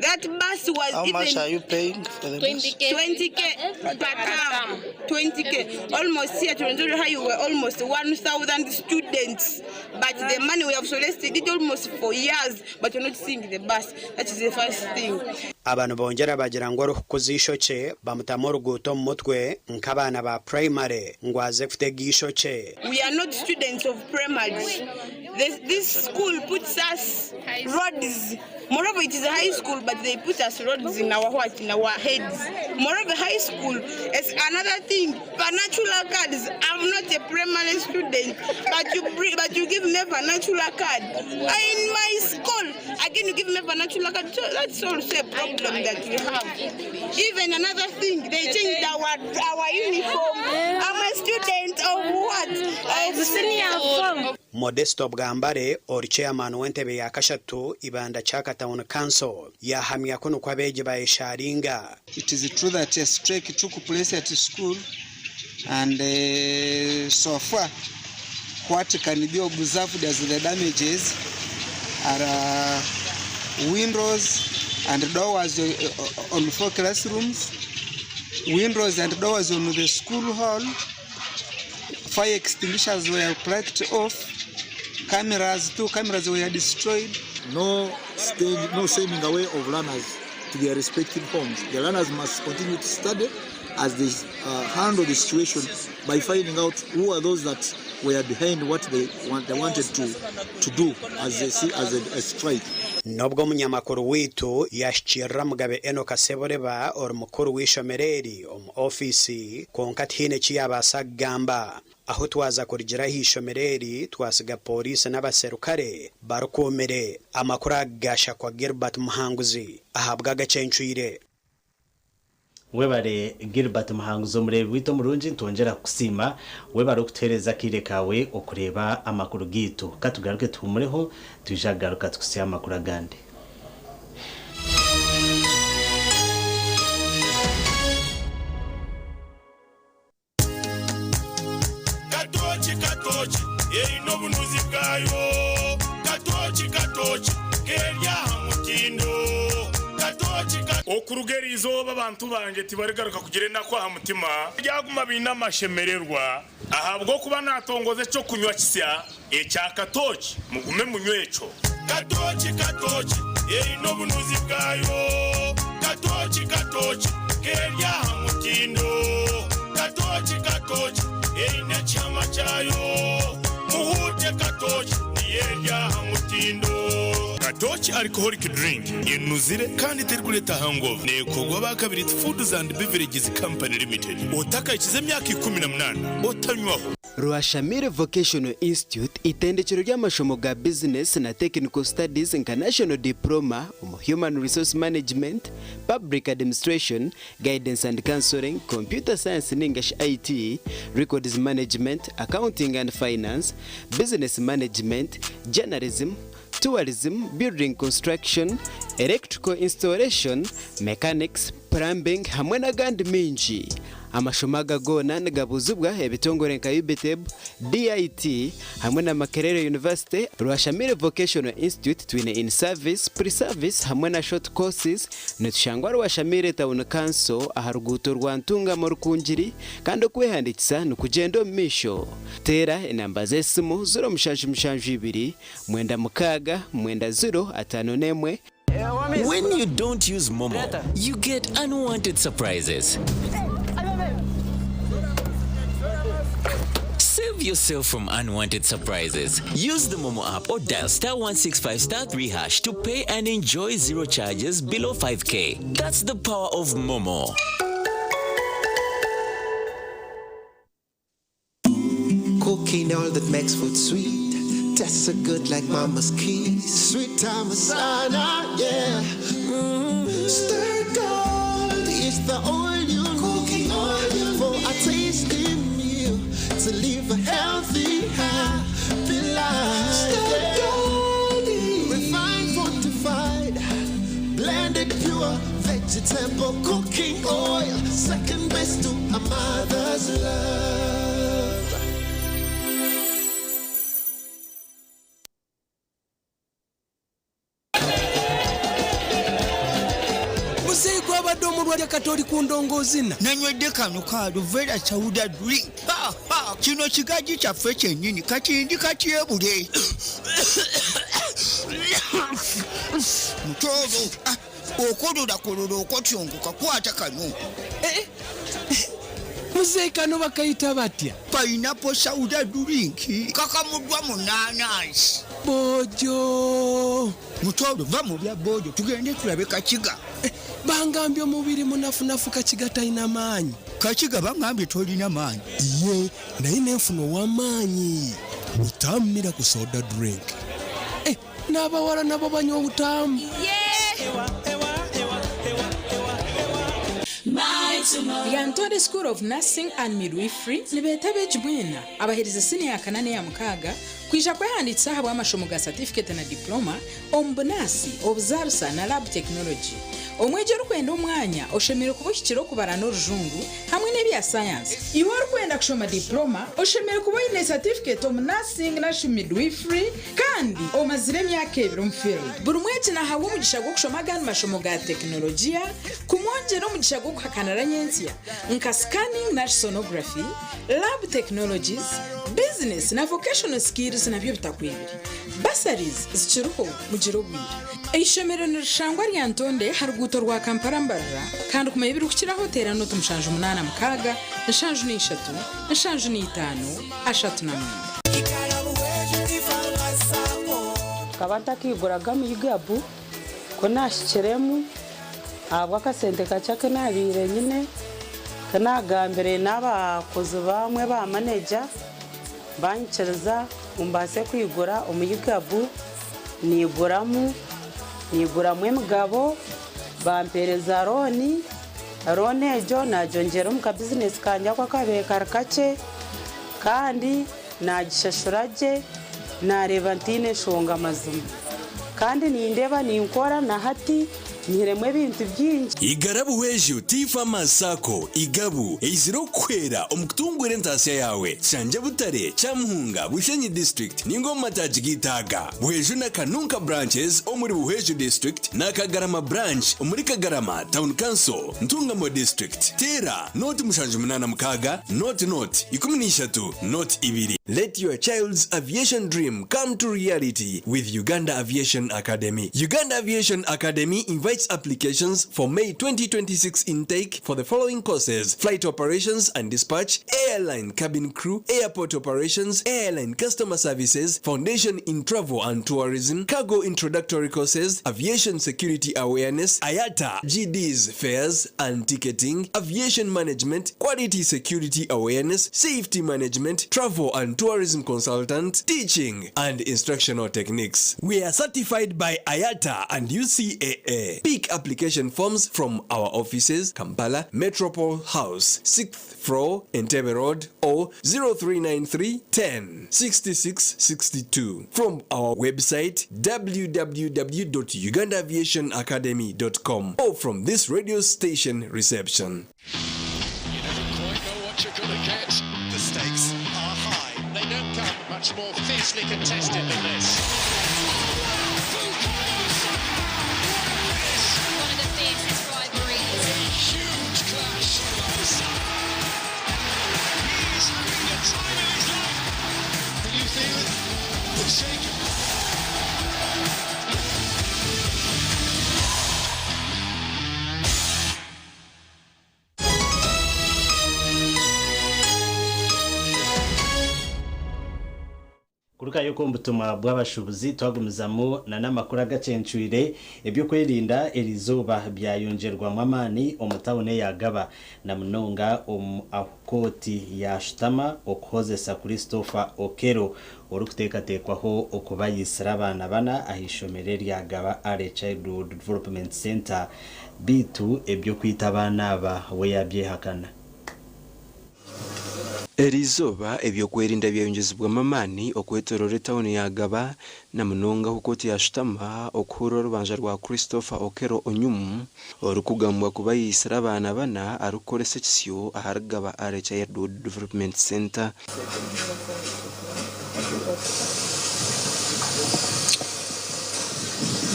That bus was How even... much are you paying for the bus? 20K per term. 20K. Almost here at Rwenzori High, we were almost 1,000 students. But the money we have solicited it almost for years, but you're not seeing the bus. That is the first thing. Abantu bongera bagira ngo rukuzi cye bamutamo ruguto mu mutwe nk'abana ba primary ngo aze kufite gisho cye. We are not students of primary. This school puts us roads. Moreover, it is a high school, but they put us roads in our what? In our heads. Moreover, high school is another thing. Vernacular cards. I'm not a primary student, but you give me a vernacular card. In my school, again you give me a vernacular card. So that's also a problem that we have. Even another thing, they changed our uniform. I'm a student of what? Of senior form. Modesto Bwambare or chairman w'entebe ya kashatu ibanda chaka town council yahamya ko nuko abeje bayisharinga. It is true that a strike took place at school, and so far what can be observed as the damages are windows and doors on 4 classrooms, windows and doors on the school hall, fire extinguishers were plucked off, two cameras were destroyed. No sending away of learners to their respective homes. The learners must continue to study as they handle the situation by finding out who are those that were behind what they wanted to do as a strike. Nobwo munyamakuru witu yashikira Mugabe Enoka Seboreba or mukuru w'ishomereri office konkati hine kiyabasa gamba aho twaza kurigira hishomereri twasiga police n'abaserukare barukomere amakuru agasha kwa Gilbert Muhanguzi ahabwa Agacencwire. Webare Gilbert Muhanguzi umurebe wito murunji ntongera kusima webare okutereza kire kawe okureba amakuru gitu katugaruke tumureho tujagaruka tukusiya amakuru agande. Katochi no bunuzi bwayo katochi kerya hamutindo katochi okurugeri izoba abantu banje tibaregaruka kugire nakwa hamutima byaguma binamashemererwa ahabwo kuba natongoze cyo kunywa kisya ecya katochi mugume munywecho katochi no bunuzi bwayo katochi kerya hamutindo katochi ine chama chayo muhute katochi niyerya hamutindo katochi alcoholic drink inuzire kandi terkuleta hangover nekogwa bakabiri Foods and Beverages Company Limited otaka ikize myaka 18 otanywaho. Rwashamire Vocational Institute itendekero ry'amashomo ga business na technical studies international diploma human resource management, public administration, guidance and counseling, computer science and English IT, records management, accounting and finance, business management, journalism, tourism, building construction, electrical installation, mechanics, plumbing hamwe n'agandi minji. Amashomaga gona ngabuzubwa ebitongore nka UBTEB, DIT hamwe na Makerere University. Rwashamire Vocational Institute twine in service, pre-service hamwe na short courses netushangwa Rwashamire Town Council aharuguto rwantunga mu rukunjiri kandi kwehandikisa nukugendo misho tera inamba zesimu 0772 9 0 When you don't use Momo, you get unwanted surprises. Save yourself from unwanted surprises. Use the Momo app or dial *165*3# to pay and enjoy zero charges below 5K. That's the power of Momo. Cooking all that makes food sweet. Tastes so good like mama's keys. Sweet Tamasana, yeah. Stir gold is the oil you cooking oil for a tasty meal to live a healthy, happy life. Stir gold, refined, fortified, blended pure vegetable cooking oil, second best to a mother's love. obadde omulwadde katoli ku ndongozina nanywedde kano ka Luvera Chowder drink kino kigaji kyaffe kyennyini kati ndi katyebule mutoolo okolola okotyongoka kwata kano muzeyi kano bakayita batya pineapple soda drink kakamuddwa mu nanasi bojo mutoolo va mu bya bojo tugende tulabe kakiga bangambye omubiri munafunafu kakiga talina maanyi kakiga bangambye tolina maanyi ye naye nenfuna ow'amaanyi butamira ku soda drink n'abawala nabo banywa obutamu Uganda School of Nursing and Midwifery nibeetabe ekibwina abahereza siniya ya 4 ya 6 kwisha kwehanditsa habwa amashomo ga certificate na diploma ombunasi obuzarusa na lab technology omwejero kwenda omwanya oshemere kubushyikiro kubara n'orujungu hamwe n'ebya science iwe kwenda kushoma diploma oshemere kuba ine certificate of nursing na midwifery kandi omazire emyaka 2 mu field buri mwezi nahawe umugisha gwo kushoma gani mashomo ga teknolojia kumwongera umugisha gwo kuhakanara nyensia nka scanning na sonography lab technologies business na vocational skills nabyo bitakwibiri bursaries zikiruho mugiro bwira ishomero nirishangwa rya Ntonde haruguto rwa Kampala mbarra kandi kuma ibiri kukiraho terano tumushanju 8 mukaga nshanju ni 3 nshanju ni 5 ashatu na 4 kabanta kiguraga mu Igabu ko nashikiremu abwa kasente kachake nabire nyine kanagambere n'abakozi bamwe ba manager banyicereza umbase kwigura umuyigabu niguramu emigabo bampereza roni ejo najongera mu business kanja kwa kabeka kake kandi nagishashuraje nareba ntine shonga mazuma kandi nindeba ninkora na hati niremwe bintu byinji igarabu wejo tifa masako igabu eiziro kwera omukutungwere ntasiya yawe shanje butare chamuhunga bushenyi district ningoma tajigitaga wejo na kanunka branches omuri buhejo district na kagarama branch omuri kagarama town council ntungamo district tera not mushanju 8 mukaga not 13 not ibiri. Let your child's aviation dream come to reality with Uganda Aviation Academy. Uganda Aviation Academy invites applications for May 2026 intake for the following courses: flight operations and dispatch, airline cabin crew, airport operations, airline customer services, foundation in travel and tourism, cargo introductory courses, aviation security awareness, IATA, GDs, fares and ticketing, aviation management, quality security awareness, safety management, travel and tourism consultant, teaching and instructional techniques. We are certified by IATA and UCAA. Pick application forms from our offices: Kampala, Metropole House, 6th floor, Entebbe Road, or 0393 10 66 62. From our website www.ugandaaviationacademy.com or from this radio station reception. You never quite know what you're going to get. The stakes are high. They don't come much more fiercely contested than this. kuruka yuko mbutumwa bw'abashubuzi twagumizamu na namakuru agacencwire ebyo kwirinda erizoba byayongerwa mu amani omutawune yagaba na munonga akoti ya shitama okuhozesa Christopher Okero orukutekatekwaho okubayisira abana bana ahishomere ryagaba are Childhood Development Center bitu ebyo kwita abana aba we yabyehakana. Erizoba ebyokwerinda byayongezebwa mamani okwetorora tawuni yagaba na munonga hukoti ya shitama okuhura rubanja rwa Christopher Okero Onyum orukugambwa kubayisira abana bana arukoresa kisyo ahargaba are Childhood Development Center.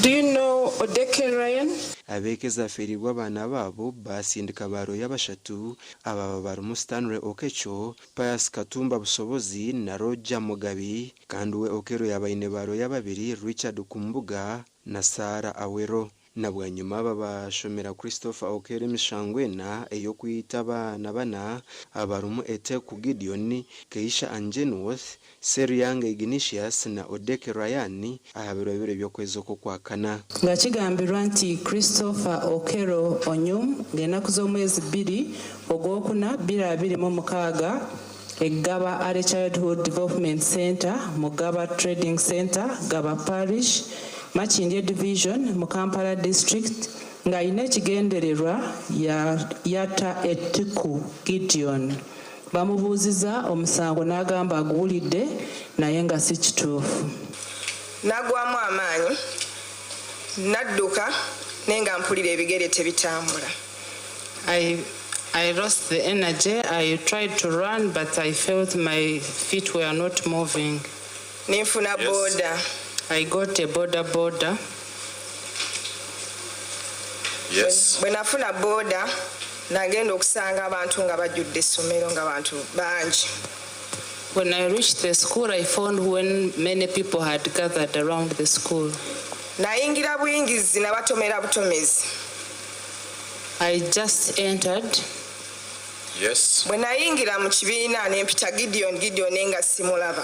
Do you know Odeke Ryan? abekeza ferirwa abana babo basindika baro y'abashatu aba barumu Stanley Okecho, Pius Katumba Busobozi na Roger Mugabi, kandi we Okero yabaine baro y'ababiri Richard Kumbuga na Sara Awero. Na bwanyuma babashomera Christopher Okere Mishangwena eyo kwita bana bana abarumu Eteku Gideon, Keisha Angenworth, Seriyange Ignatius na Odeke Ryan ahabirobere byokwezo ko kwakana. Nga kigambirwa nti Christopher Okero Onyum ng'ennaku z'omwezi 2 ogwokuna 2026 Egaba Early Childhood Development Center, Mugaba Trading Center, Gaba Parish, Machindye Division mu Kampala District nga ine kigendererwa yata Eteku Gideon. Bamubuuziza omusango n'agamba aguwulidde naye nga si kituufu. Nagwamu amaanyi nadduka nenga mpulira ebigere tebitambula. I lost the energy. I tried to run but I felt my feet were not moving. Ninfuna boda. I got a boda. Yes. When nafuna boda nagenda okusanga abantu nga bajjudde essomero nga bantu bangi. When I reached the school, I found when many people had gathered around the school. Nayingira buyingizi nabatomera butomezi. I just entered. Yes. When nayingira mu kibiina nempita Gideon nenga simulaba.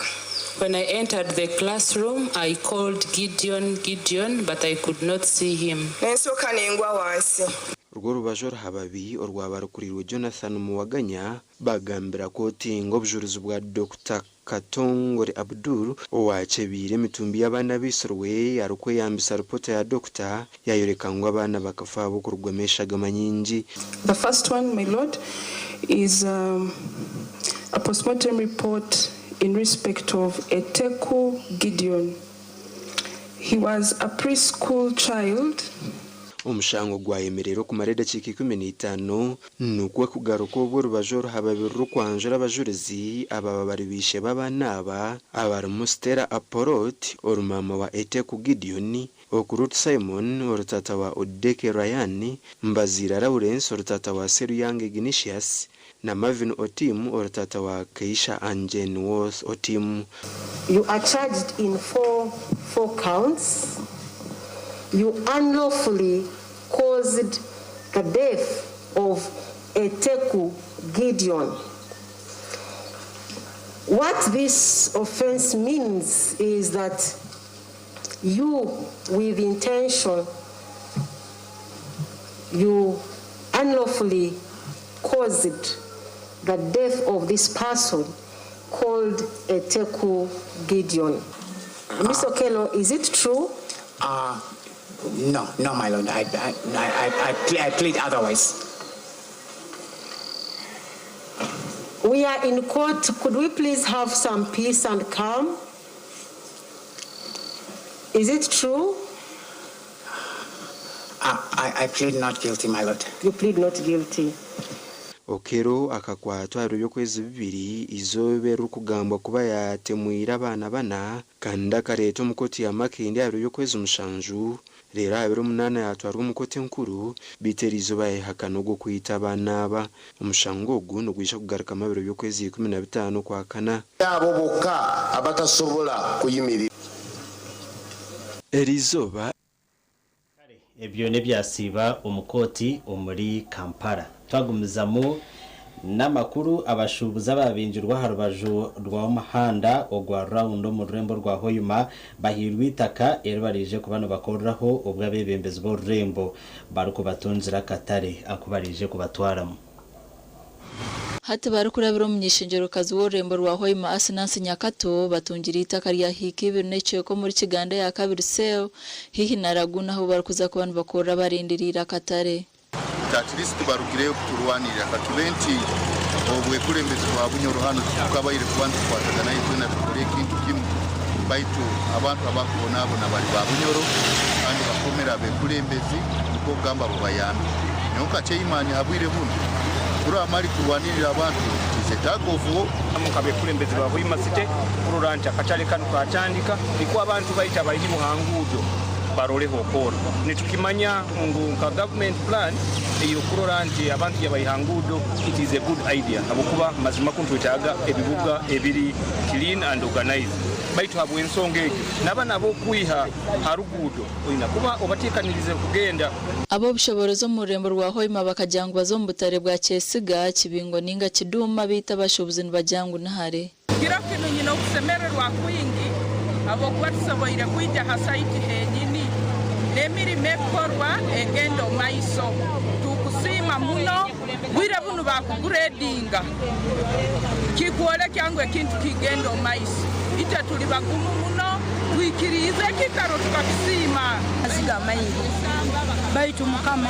When I entered the classroom, I called Gideon, but I could not see him. Nensoka nengwa wansi. Urwo rubajoro hababi orwabarukurirwe Jonathan Muwaganya bagambira koti ng'obujuruzi bwa Dr. Katongore Abdul owachebire mitumbi y'abana bisorwe arukwe yambisa report ya doctor yayorekangwa abana bakafa bukurugwemeshaga manyinji. The first one, my lord, is a postmortem report in respect of Eteku Gideon. He was a preschool child. Omushango gwayemerero ku mareda chiki 15 nukwe kugaruka obwo rubajoro hababiru kwanjura abajurizi aba baribishe babanaba abarumu Stella Aporot orumama wa Eteku Gideon, Okurut Simon orutata wa Odeke Ryan, Mbazira Lawrence orutata wa Seriyange Ignatius na Marvin Otim orutata wa Keisha Angenworth Otim. You are charged in four counts. You unlawfully caused the death of Eteku Gideon. What this offense means is that you, with intention, you unlawfully caused the death of this person called Eteku Gideon. Mr. Okello, is it true? No, my lord. I plead otherwise. We are in court. Could we please have some peace and calm? Is it true? I plead not guilty, my lord. You plead not guilty. Okero akakwatwa rubyokwezi 2 izobe rukugambwa kuba yatemwira abana bana kanda kareto mukoti ya makindi rubyokwezi mushanju rero abiro munana yatwarwa mukoti nkuru biterizo baye hakanogo kwita abanaba umushango ogu no gwisha kugaruka mabiro byokwezi 15 kwa kana abo boka abatasobola kuyimirira erizoba ebyo nebyasiba omukoti omuri Kampala. Twagumizamu n'amakuru abashubuza babinjirwa harubaju rwa muhanda ogwa round mu rurembo rwa Hoyuma bahirwa itaka eribarije kubano bakorraho obwabebembezi bo rurembo baruko batunzira katare akubarije kubatwaramo. Hati barukurabiro munyishingiro kazi w'ururembo rwa Hoyuma Asinansi Nyakato batungira itaka rya hiki 2009 ko muri Kiganda ya kabiri seo hihi naraguna aho barukuza ku bantu bakora barindirira katare. At least barugire kuturwanira kakibenti obwe kulembezi kwa bunyoro hano tukabayire kubantu kwatagana yitwe na tukore kintu kimu baitu abantu abakubona abo nabali babunyoro kandi bakomera be kulembezi uko gamba bubayambi nyoka cheimani abwire buno kura amali kurwanirira abantu kisetagovu amukabe kulembezi babuyimasite kururanja kachale kanu kachandika iko abantu baita bayiri muhangudo baroleho okora netukimanya nka government plan eyokurora nti abantu yabayihangudo it is a good idea abokuba mazima kuntwetaaga ebibuga ebiri clean and organized baitu habwe ensonga ekyo n'abaana b'okwiha haruguudo olina kuba obateekanirize kugenda ab'obushobozi mu rurembo rwa Hoima bakajyangu bazo mu butare bwa Kyesiga Kibingo ninga Kiduma bita bashobozi nibajyangu nahare kiro kino nyina okusemererwa kwingi abokuba tusoboire kwija ha site henyini n'emirimo ekorwa egenda omaiso tukusiima muno bwire buno bakugradinga kikwole kyangu ekintu kigenda omaiso ite tuli bagumu muno twikirize kikaro tukakisiima aziga maingi baitu mukama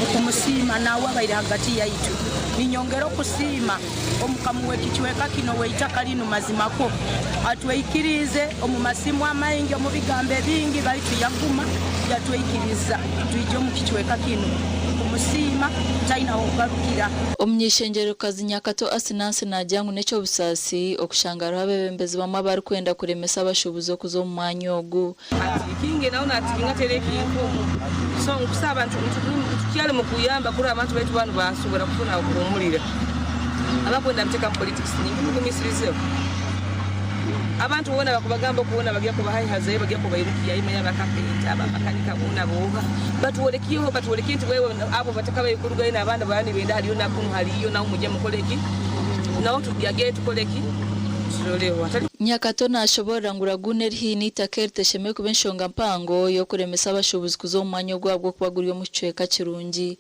okumusiima nawe abaire hagati yaitu ninyongera okusiima omukamu w'ekikiweka kino weitaka lino mazimako atweikirize omu masimu amaingi omu bigambo ebingi baitu yaguma yatweikiriza tuije omu kikiweka kino kumusiima taina okugarukira omunyeshenjero kazi Nyakato Asinansi najyangu n'ekyo busasi okushangara abebembezi bamwe bari kwenda kuremesa abashobozi okuza omu mwanya ogu kinge naona atikinga telekinko so nkusaba tukyale mu kuyamba kuri abantu baitu bano basobora kufuna okuhumulira abakwenda mteka politics ninkumisirizeho abantu wona bakubagamba kuona bagiye kubahayihaze bagiye kubayirukiya imwe y'abakapenta abakanika buna boga batuwolekiyo batuwolekinti wewe abo bataka bayikuruga ina abana bani benda haliyo nakunu haliyo na umuje mukoleki nawo tubyage tukoleki Nyakato nashobora nguragune hini takerte sheme kubenshonga mpango yo kuremesa abashobozi kuzo mwanya gwabwo kubaguriyo mu cweka kirungi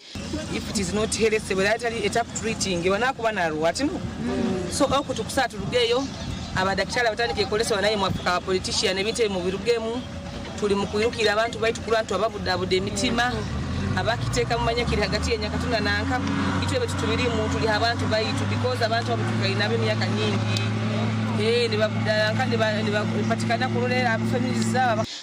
if it is not healthy actually it up treating banakuba na ruwatino so okutukusatu rugeyo abadaktari abatandike kolesa banaye mu Africa politician ebite mu birugemu tuli mu kuyirukira abantu baitu kulantu ababudabude emitima abakiteka mu manya kiri hagati ya Nyakato na Nanka itwe betutubiri mu tuli abantu baitu because abantu abutukaina b'emyaka nyingi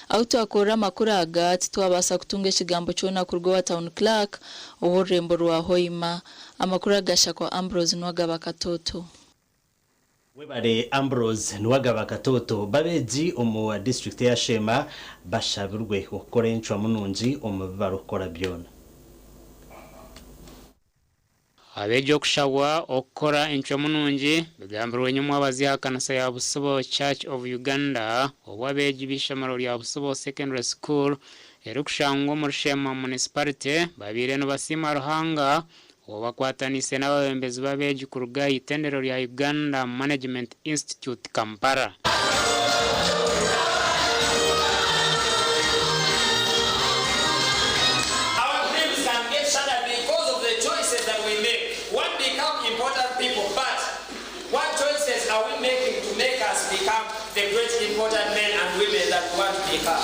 auto akora makuru agati twabasa kutunga ekigambo cyona kurwo wa town clerk oburembo rwa Hoima amakuru agasha kwa Ambrose nwagaba katoto webare Ambrose nwagaba katoto babeji omu district ya Shema bashabirwe okora enchwa munungi omu barokora byona abejo kushawa okora enchwa munungi bigambirwe nyuma abaziha kanisa ya Busobo Church of Uganda obwabeji bishamaro lya Busobo Secondary School erukushangwa mu Shema municipality babire no basima ruhanga obakwatanise n'ababembezi babeji kuruga itendero lya Uganda Management Institute Kampala become the great important men and women that we want to become.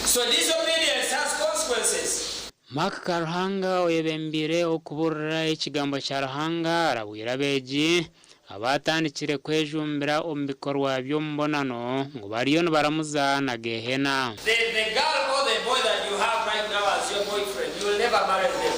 So disobedience has consequences. Mark Karuhanga oyebembire okuburira ekigambo kya Ruhanga arabwira beji abatandikire kwejumbira ombikorwa by'ombonano ngo bariyo baramuza na gehena. The girl or the boy that you have right now as your boyfriend, you will never marry them.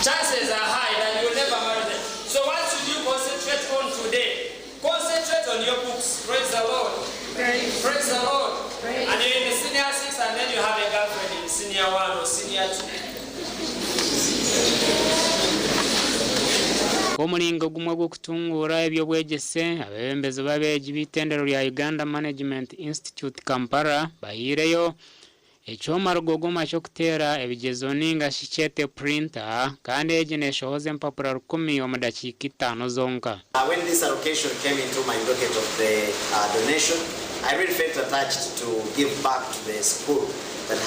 Chances are high that you will never marry them. So what should you concentrate on today? Concentrate on your books. Praise the Lord. Praise the Lord. And you're in the senior 6 and then you have a girlfriend in senior 1 or senior 2. Omulingo gumwe gukutungura ebyo bwegese abebembezi babeji bitendero lya Uganda Management Institute Kampala bahireyo ekyoma rugogoma cyo kutera ebigezo ninga shichete printer kandi egineshohoze mpapura 10 mu dakika 5 zonka. When this allocation came into my docket of the donation, I really felt attached to give back to the school that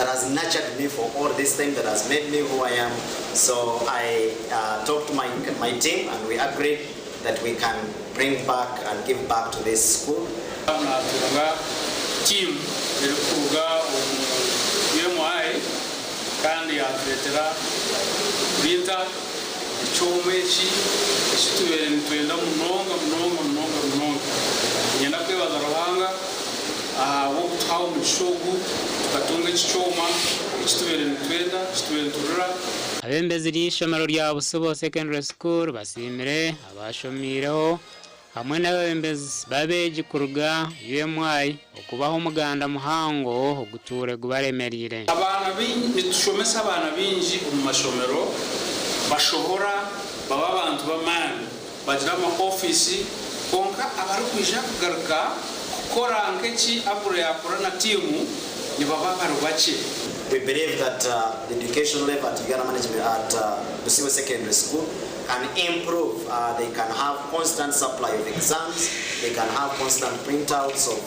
has nurtured me for all this time, that has made me who I am. So I talked to my team and we agreed that we can bring back and give back to this school. Team erukuga yemwaye kandi yatretera printer chomechi ekitubere nitwenda munonga nyenda kwebaza Ruhanga wo kutaho mu kishogu tukatunga ekichoma ekitubere nitwenda ekitubere turura. Abembezi l'ishomero lya Busobo Secondary School basimire abashomireho hamwe n'abembezi babeji kuruga UMY okubaho umuganda muhango oguture gubaremerire abana bitushomesa abana binji mu mashomero bashohora baba abantu b'amani bagira ama office konka abari kwija kugaruka gukora nk'eki abure yakora na timu ni baba barubache. We believe that the education level at Uganda management at the civil secondary school can improve. They can have constant supply of exams. They can have constant printouts of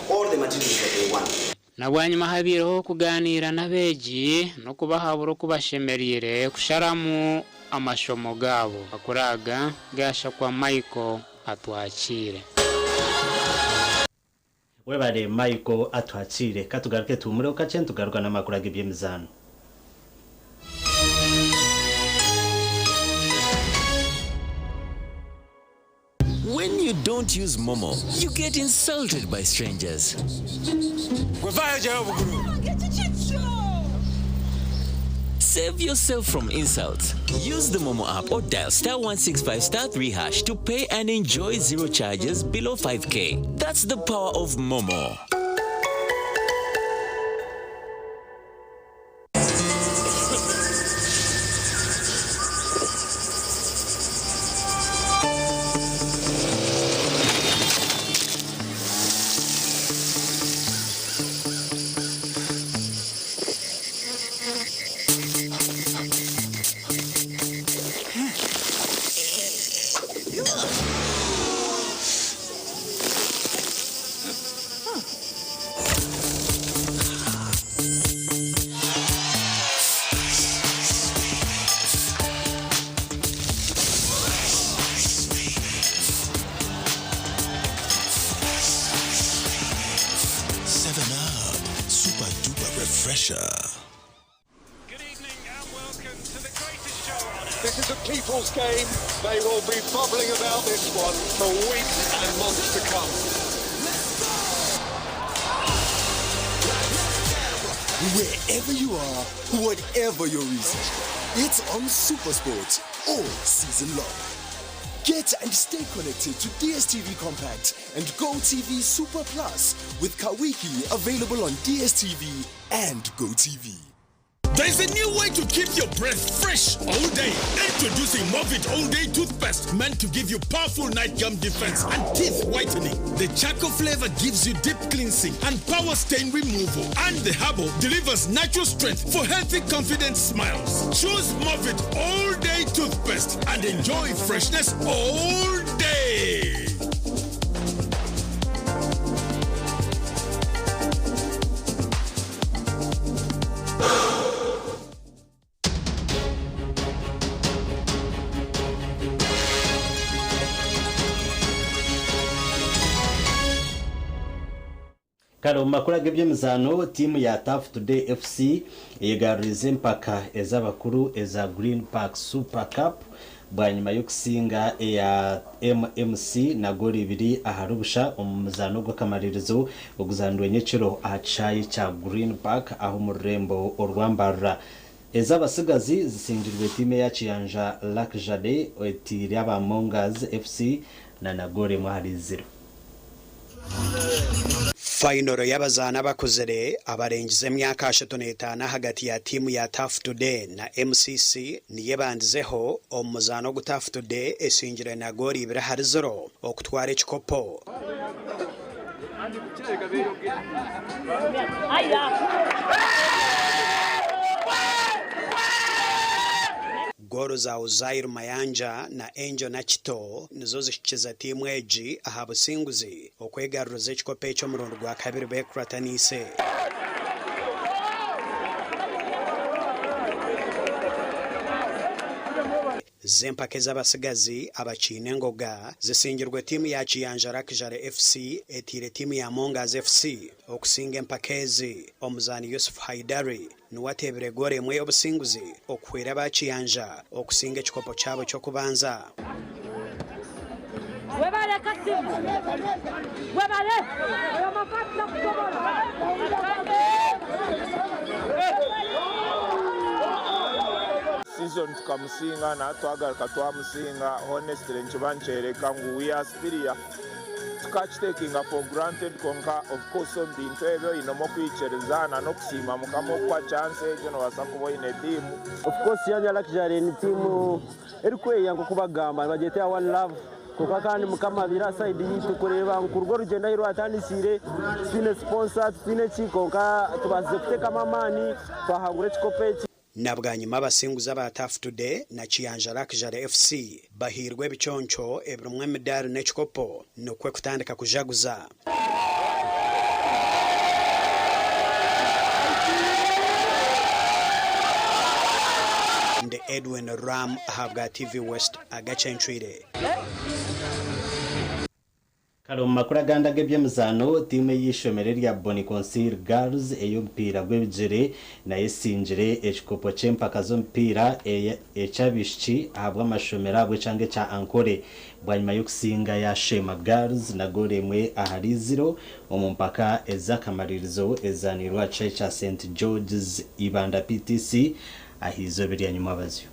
all the materials that they want. Nabwanyuma habireho kuganira nabeji no kubahabura kubashemerire kusharamu amashomo gabo akuraga gasha kwa Michael atwakire. Webare Michael atwakire katugaruke tumure ukachen tugaruka namakuru g'ibyemizano. When you don't use Momo, you get insulted by strangers. Save yourself from insults. Use the Momo app or dial *165*3# to pay and enjoy zero charges below 5K. That's the power of Momo. This is a people's game. They will be bubbling about this one for weeks and months to come. Wherever you are, whatever your reason, it's on SuperSport all season long. Get and stay connected to DSTV Compact and GoTV Super Plus with Kawiki available on DSTV and GoTV. There's a new way to keep your breath fresh all day. Introducing Movit All Day Toothpaste, meant to give you powerful night gum defense and teeth whitening. The charcoal flavor gives you deep cleansing and power stain removal. And the herbal delivers natural strength for healthy, confident smiles. Choose Movit All Day Toothpaste and enjoy freshness all day. Karo makuru g'ibyemizano timu ya Tough Today FC yegarurize mpaka ezabakuru eza Green Park Super Cup bwanyuma yo kusinga ya MMC na goli 2 aharubusha umuzano gw'akamaririzo oguzandwe nyeciro ahacayi cha Green Park aho murembo orwambara ezabasigazi zisingirwe time ya Chiyanja Lakjade etiri aba Mongas FC na nagore mwahariziro. Final y'abazana bakozere abarengize emyaka 35 hagati ya timu ya Tough Today na MCC niye bandizeho omuzano gu Tough Today esingire na goli 2-0 okutwara ekikopo. Goro za Uzair Mayanja na Angel Nachito nizo zishikiza timu eji aha businguzi okwegaruza ekikopo ekyo murundi gwa kabiri bekuratanise. Zempake z'abasigazi abakine ngoga zisingirwe timu ya Chiyanja Rakjare FC etire timu ya Mongas FC okusinga empakezi omuzani Yusuf Haidari nuwatebere gore emwe obusinguzi okwera bakiyanja okusinga ekikopo kyabo ky'okubanza. Webale kasimu webale season tukamusinga na twagaruka twamusinga honestly nkibanchereka ngu we are still here tukakitekinga for granted konka of course omu bintu ebyo inomo kwikyerezana n'okusiima mukama okwa chance egyo nobasa kuba ine tiimu of course Uganda Luxury ni tiimu erikweyanga kubagamba bagyete one love kuko kandi mukama bira side yitu kureba nkurwo rugenda hiro atandisire twine sponsor twine chikonka tubaze kuteka amamani twahangure chikopechi nabwanyuma abasinguza ba Tough Today na Chiyanja Luxury FC bahirwe bichoncho ebrumwe medali n'echikopo nokwe kutandika kujaguza nde Edwin Ram ahabwa TV West Agacencwire Kalo makuru aganda gebyemuzano timu yishomere rya Boni Consil Girls ey'ompira gw'ebigere naye sinjire ekikopo ky'empaka z'ompira ekyabishiki ahabwa amashomero abwe cange kya Ankole bwanyuma y'okusinga ya Shema Girls na gole emwe ahari 0 omu mpaka ez'akamalirizo ezanirwa cha St George's Ibanda PTC ahizo biri nyuma bazyo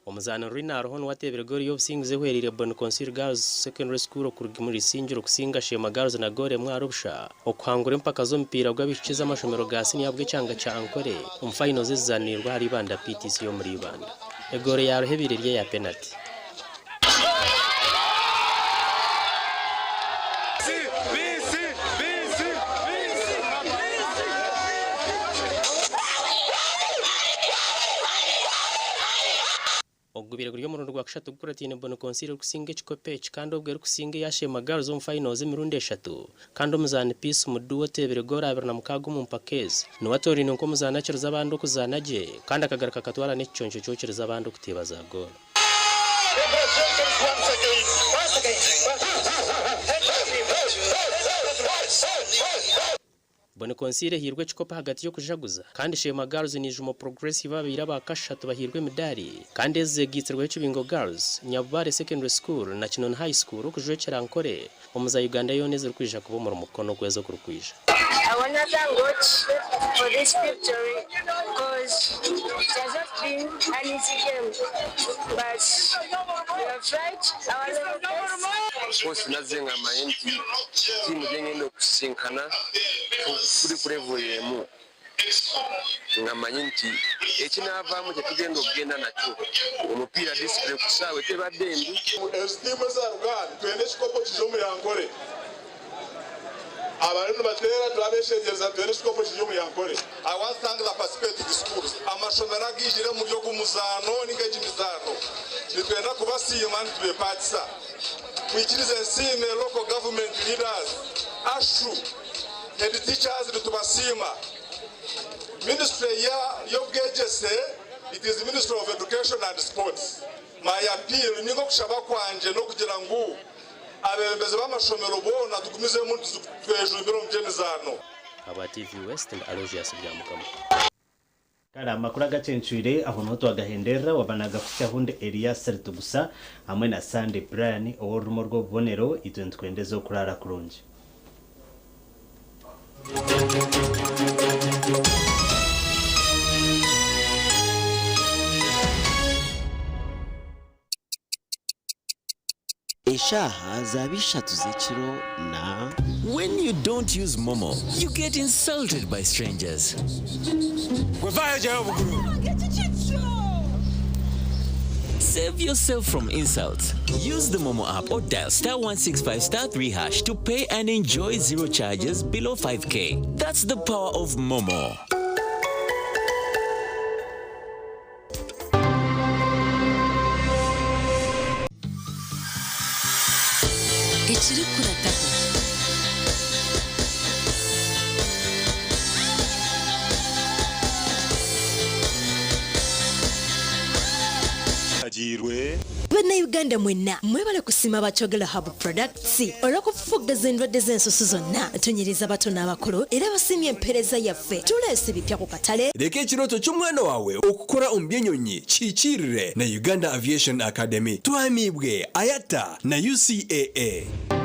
omuzano rina rohon watebere gori y'obusinguze hwerire Boni Consil Girls Secondary School okurugimuri sinjiro kusinga Shema Girls na gore mwarubsha okuhangura empaka z'ompira gw'abishikiza amashomero ga senior bw'ecyanga cya Ankole mu finals zizanirwa hari Ibanda PTC yo muri Ibanda egore yarohebire rye ya penalty ogubire guri yo murundo gwa kashatu gukuratine Boni Consil kusinga ekikope kandi obwere kusinga ya Shema Girls mu finals emirundi 3 kandi omuzana peace muduwo tebere gora 2 mu mpakezi no watorine nko muzana kirza abandi okuzana je kandi akagaruka katwara n'ekichoncho cyokiriza abandi okuteba za gora Boni Consil hirwe chikopa hagati yo kujaguza kandi Shema Girls ni jumo progressive babira bakashatu bahirwe medali kandi ezegitsirwe y'Kibingo Girls Nyabare Secondary School na Kinoni High School okujwekera Ankole omuza Uganda yoneze rukwija kubomora mukono gwezo kurukwijja I want to thank God for this victory because it has not been an easy game, but we have tried our level best. Kosi nazenga mayenti timu jengendo kusinkana kuri level ngamanyi ekinavaamu kyetugenda okugenda nakyo omupiira disipule kusaawe tebadde mbi ezitiimu za Uganda twende ekikopo kijyo mu Yankole abalimi batera twabeshengereza twende ekikopo kijyo mu Yankole. I want to thank the participating schools amashomero agijire mu byo kumuzaano n'ingejimizaano nitwenda kubasiima nitubepatisa twikirize ensiime local government leaders ashu head teachers nitubasiima. Ministry y'obwegese it is Ministry of Education and Sports. My appeal ningo kushaba kwanje no kugira ngo abembeze b'amashomero bona tugumize mu twejubiro mu byemizano aba TV West and Aloysius byamukama kala makuru Agacencwire aho no twagahendera wabanaga kufya hunde Elias Rutugusa hamwe na Sunday Brian orumo rwo bonero itwendeze kurara kurunje Eshaha zabishatu zechiro na when you don't use Momo, you get insulted by strangers. Save yourself from insults. Use the Momo app or dial *165*3# to pay and enjoy 0 charges below 5K. That's the power of Momo. Bana Uganda mwenna mwebale kusima bachogela Hub Products olw'okufufugaza endwadde z'ensusu zonna tunyiriza bato n'abakulu era basimye empeereza yaffe tuleese bipya ku katale. Leka ekirooto ky'omwana waawe okukola omubyenyonyi kiikirire na Uganda Aviation Academy twamiibwe ayata na UCAA.